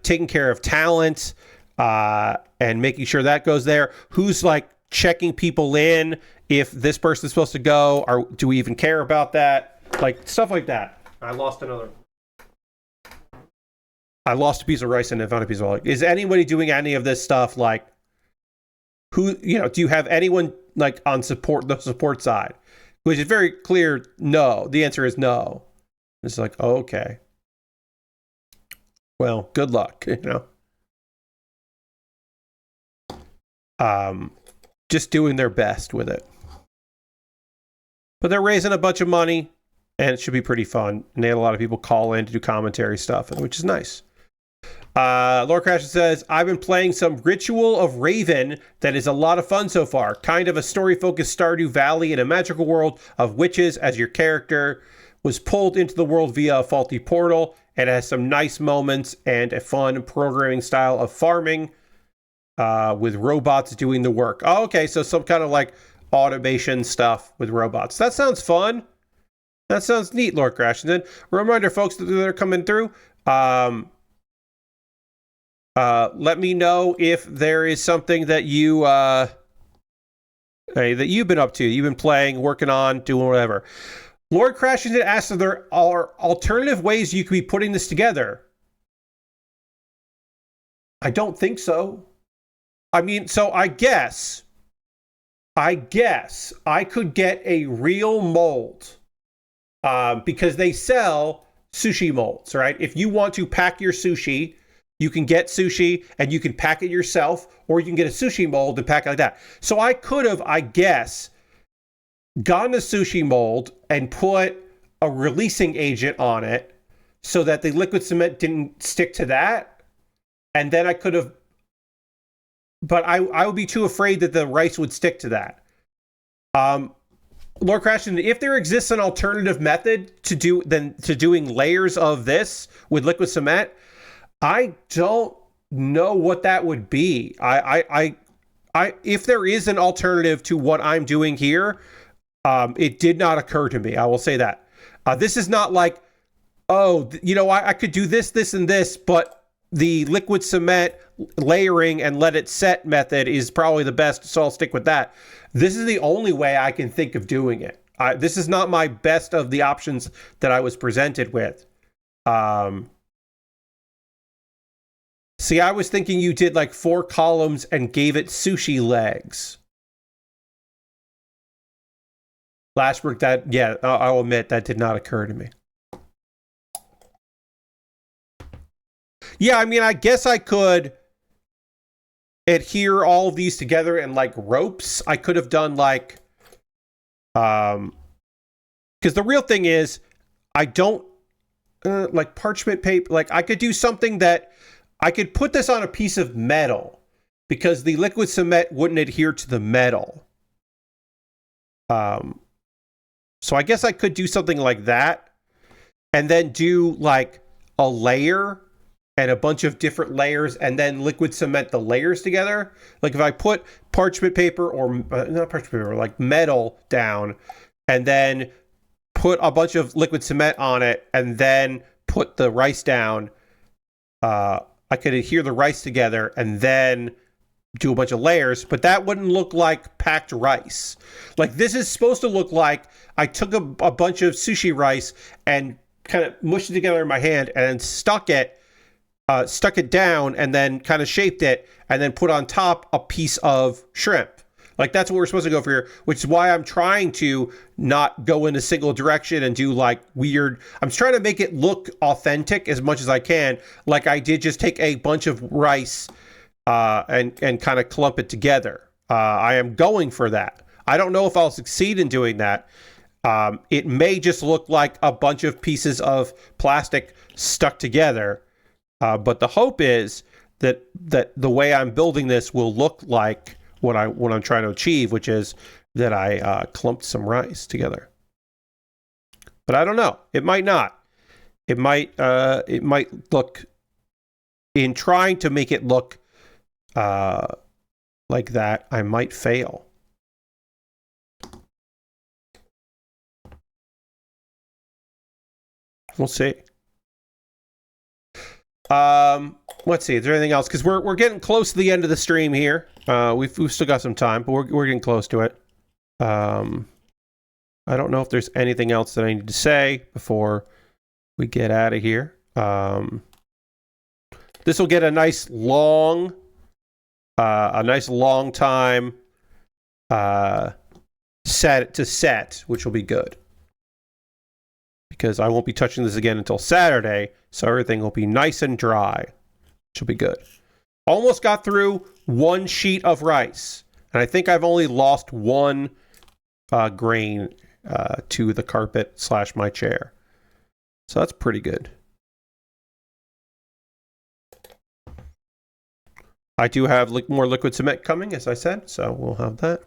taking care of talent, and making sure that goes there? Who's, checking people in if this person's supposed to go, or do we even care about that? Stuff like that. I lost a piece of rice and I found a piece of is anybody doing any of this stuff? Who, do you have anyone on the support side? Which is very clear. No, the answer is no. It's okay. Well, good luck, just doing their best with it. But they're raising a bunch of money and it should be pretty fun. And they had a lot of people call in to do commentary stuff, which is nice. Lord Crash says, I've been playing some Ritual of Raven that is a lot of fun so far. Kind of a story-focused Stardew Valley in a magical world of witches as your character was pulled into the world via a faulty portal. It has some nice moments and a fun programming style of farming with robots doing the work. Oh, okay, so some kind of automation stuff with robots. That sounds fun. That sounds neat, Lord Crash. And then reminder, folks, that are coming through, let me know if there is something that that you've been up to, you've been playing, working on, doing whatever. Lord Crashington asks if there are alternative ways you could be putting this together. I don't think so. I mean, so I guess I could get a real mold because they sell sushi molds, right? If you want to pack your sushi, you can get sushi and you can pack it yourself, or you can get a sushi mold and pack it like that. So I could have, I guess, gotten a sushi mold and put a releasing agent on it so that the liquid cement didn't stick to that. And then I could have, but I would be too afraid that the rice would stick to that. Lord Crashton, if there exists an alternative method to doing layers of this with liquid cement, I don't know what that would be. If there is an alternative to what I'm doing here, it did not occur to me. I will say that. This is not like, oh, I could do this, this, and this, but the liquid cement layering and let it set method is probably the best, so I'll stick with that. This is the only way I can think of doing it. This is not my best of the options that I was presented with. See, I was thinking you did like 4 columns and gave it sushi legs. Lashbrook, I'll admit that did not occur to me. Yeah, I mean, I guess I could adhere all of these together in like ropes. I could have done like, because the real thing is, I don't like parchment paper. Like I could do something that I could put this on a piece of metal because the liquid cement wouldn't adhere to the metal. So I guess I could do something like that and then do like a layer and a bunch of different layers and then liquid cement the layers together. Like if I put parchment paper or not parchment paper, like metal down and then put a bunch of liquid cement on it and then put the rice down, I could adhere the rice together and then do a bunch of layers, but that wouldn't look like packed rice. Like this is supposed to look like I took a bunch of sushi rice and kind of mushed it together in my hand and then stuck it down and then kind of shaped it and then put on top a piece of shrimp. Like that's what we're supposed to go for here, which is why I'm trying to not go in a single direction and do like weird. I'm trying to make it look authentic as much as I can. Like I did just take a bunch of rice and kind of clump it together. I am going for that. I don't know if I'll succeed in doing that. It may just look like a bunch of pieces of plastic stuck together. But the hope is that the way I'm building this will look like what I'm trying to achieve, which is that I clumped some rice together. But I don't know. It might not. It might look, in trying to make it look like that, I might fail. We'll see. Let's see. Is there anything else? Because we're getting close to the end of the stream here. We've still got some time, but we're getting close to it. I don't know if there's anything else that I need to say before we get out of here. This will get a nice long time set, which will be good. Because I won't be touching this again until Saturday, so everything will be nice and dry, which will be good. Almost got through 1 sheet of rice, and I think I've only lost 1 grain to the carpet / my chair. So that's pretty good. I do have more liquid cement coming, as I said, so we'll have that.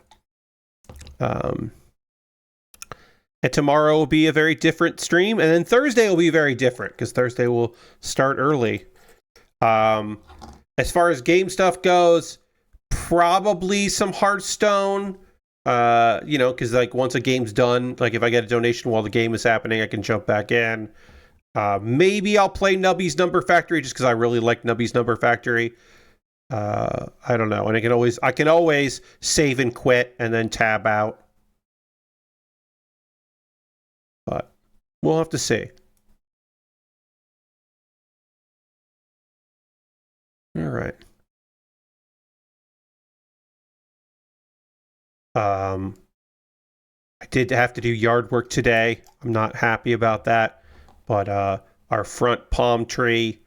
And tomorrow will be a very different stream, and then Thursday will be very different, because Thursday will start early. As far as game stuff goes, probably some Hearthstone, because like once a game's done, like if I get a donation while the game is happening, I can jump back in. Maybe I'll play Nubby's Number Factory, just because I really like Nubby's Number Factory. I don't know, and I can always save and quit and then tab out. But we'll have to see. All right. I did have to do yard work today. I'm not happy about that, but our front palm tree.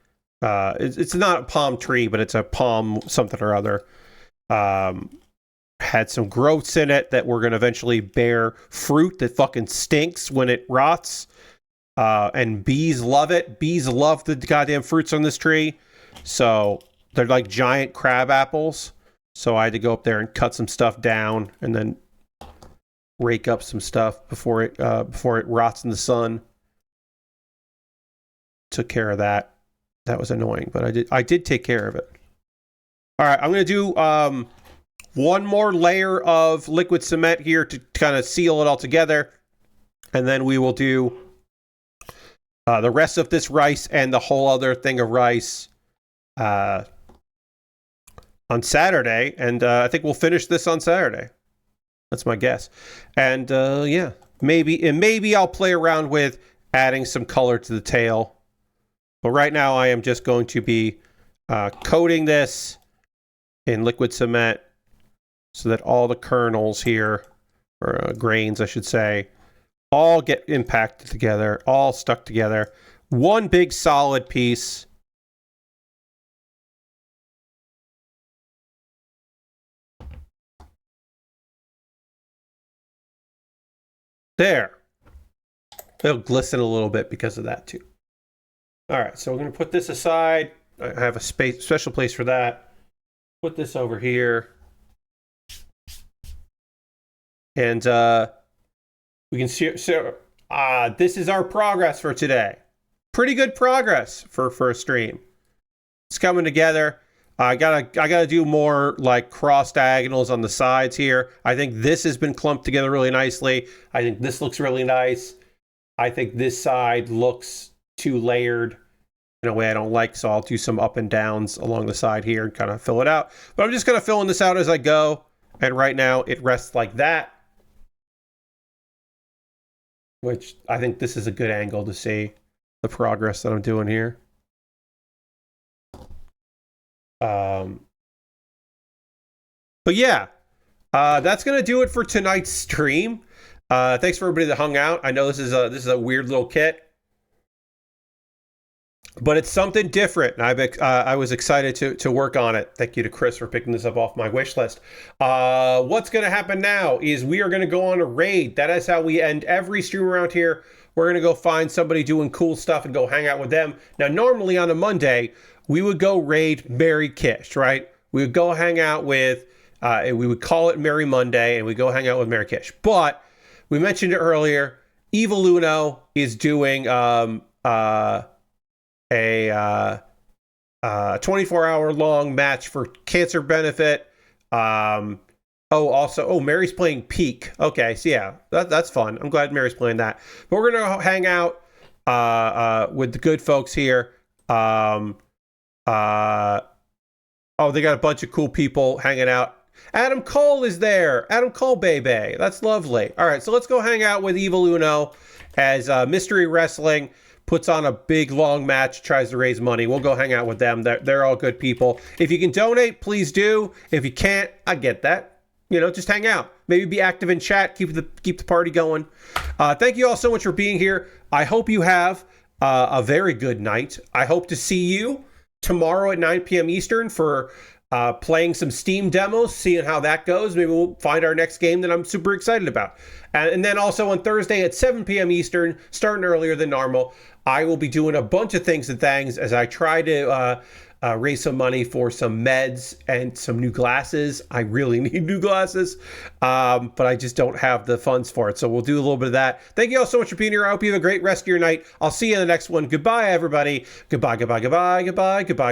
It's not a palm tree, but it's a palm something or other. Had some growths in it that were going to eventually bear fruit that fucking stinks when it rots. And bees love it. Bees love the goddamn fruits on this tree. So they're like giant crab apples. So I had to go up there and cut some stuff down and then rake up some stuff before it rots in the sun. Took care of that. That was annoying, but I did take care of it. All right, I'm going to do one more layer of liquid cement here to kind of seal it all together. And then we will do the rest of this rice and the whole other thing of rice on Saturday. And I think we'll finish this on Saturday. That's my guess. And yeah, maybe I'll play around with adding some color to the tail. But right now I am just going to be coating this in liquid cement so that all the kernels here, or grains I should say, all get impacted together, all stuck together. One big solid piece. There. It'll glisten a little bit because of that too. All right, so we're going to put this aside. I have a special place for that. Put this over here. And we can see, this is our progress for today. Pretty good progress for a stream. It's coming together. I gotta do more like cross diagonals on the sides here. I think this has been clumped together really nicely. I think this looks really nice. I think this side looks too layered in a way I don't like, so I'll do some up and downs along the side here and kind of fill it out. But I'm just kind of filling this out as I go. And right now it rests like that, which I think this is a good angle to see the progress that I'm doing here. But yeah, that's gonna do it for tonight's stream. Thanks for everybody that hung out. I know this is a weird little kit, but it's something different, and I was excited to work on it. Thank you to Chris for picking this up off my wish list. What's going to happen now is we are going to go on a raid. That is how we end every stream around here. We're going to go find somebody doing cool stuff and go hang out with them. Now, normally on a Monday, we would go raid Mary Kish, right? We would go hang out with, and we would call it Merry Monday, and we go hang out with Mary Kish. But we mentioned it earlier, Evil Uno is doing a 24-hour long match for cancer benefit. Mary's playing Peak. Okay, so yeah, that's fun. I'm glad Mary's playing that. But we're gonna hang out with the good folks here. They got a bunch of cool people hanging out. Adam Cole is there. Adam Cole, baby. That's lovely. All right, so let's go hang out with Evil Uno as Mystery Wrestling puts on a big, long match, tries to raise money. We'll go hang out with them. They're all good people. If you can donate, please do. If you can't, I get that. Just hang out. Maybe be active in chat. Keep the party going. Thank you all so much for being here. I hope you have a very good night. I hope to see you tomorrow at 9 p.m. Eastern for playing some Steam demos, seeing how that goes. Maybe we'll find our next game that I'm super excited about. And then also on Thursday at 7 p.m. Eastern, starting earlier than normal, I will be doing a bunch of things and things as I try to raise some money for some meds and some new glasses. I really need new glasses, but I just don't have the funds for it. So we'll do a little bit of that. Thank you all so much for being here. I hope you have a great rest of your night. I'll see you in the next one. Goodbye, everybody. Goodbye, goodbye, goodbye, goodbye, goodbye.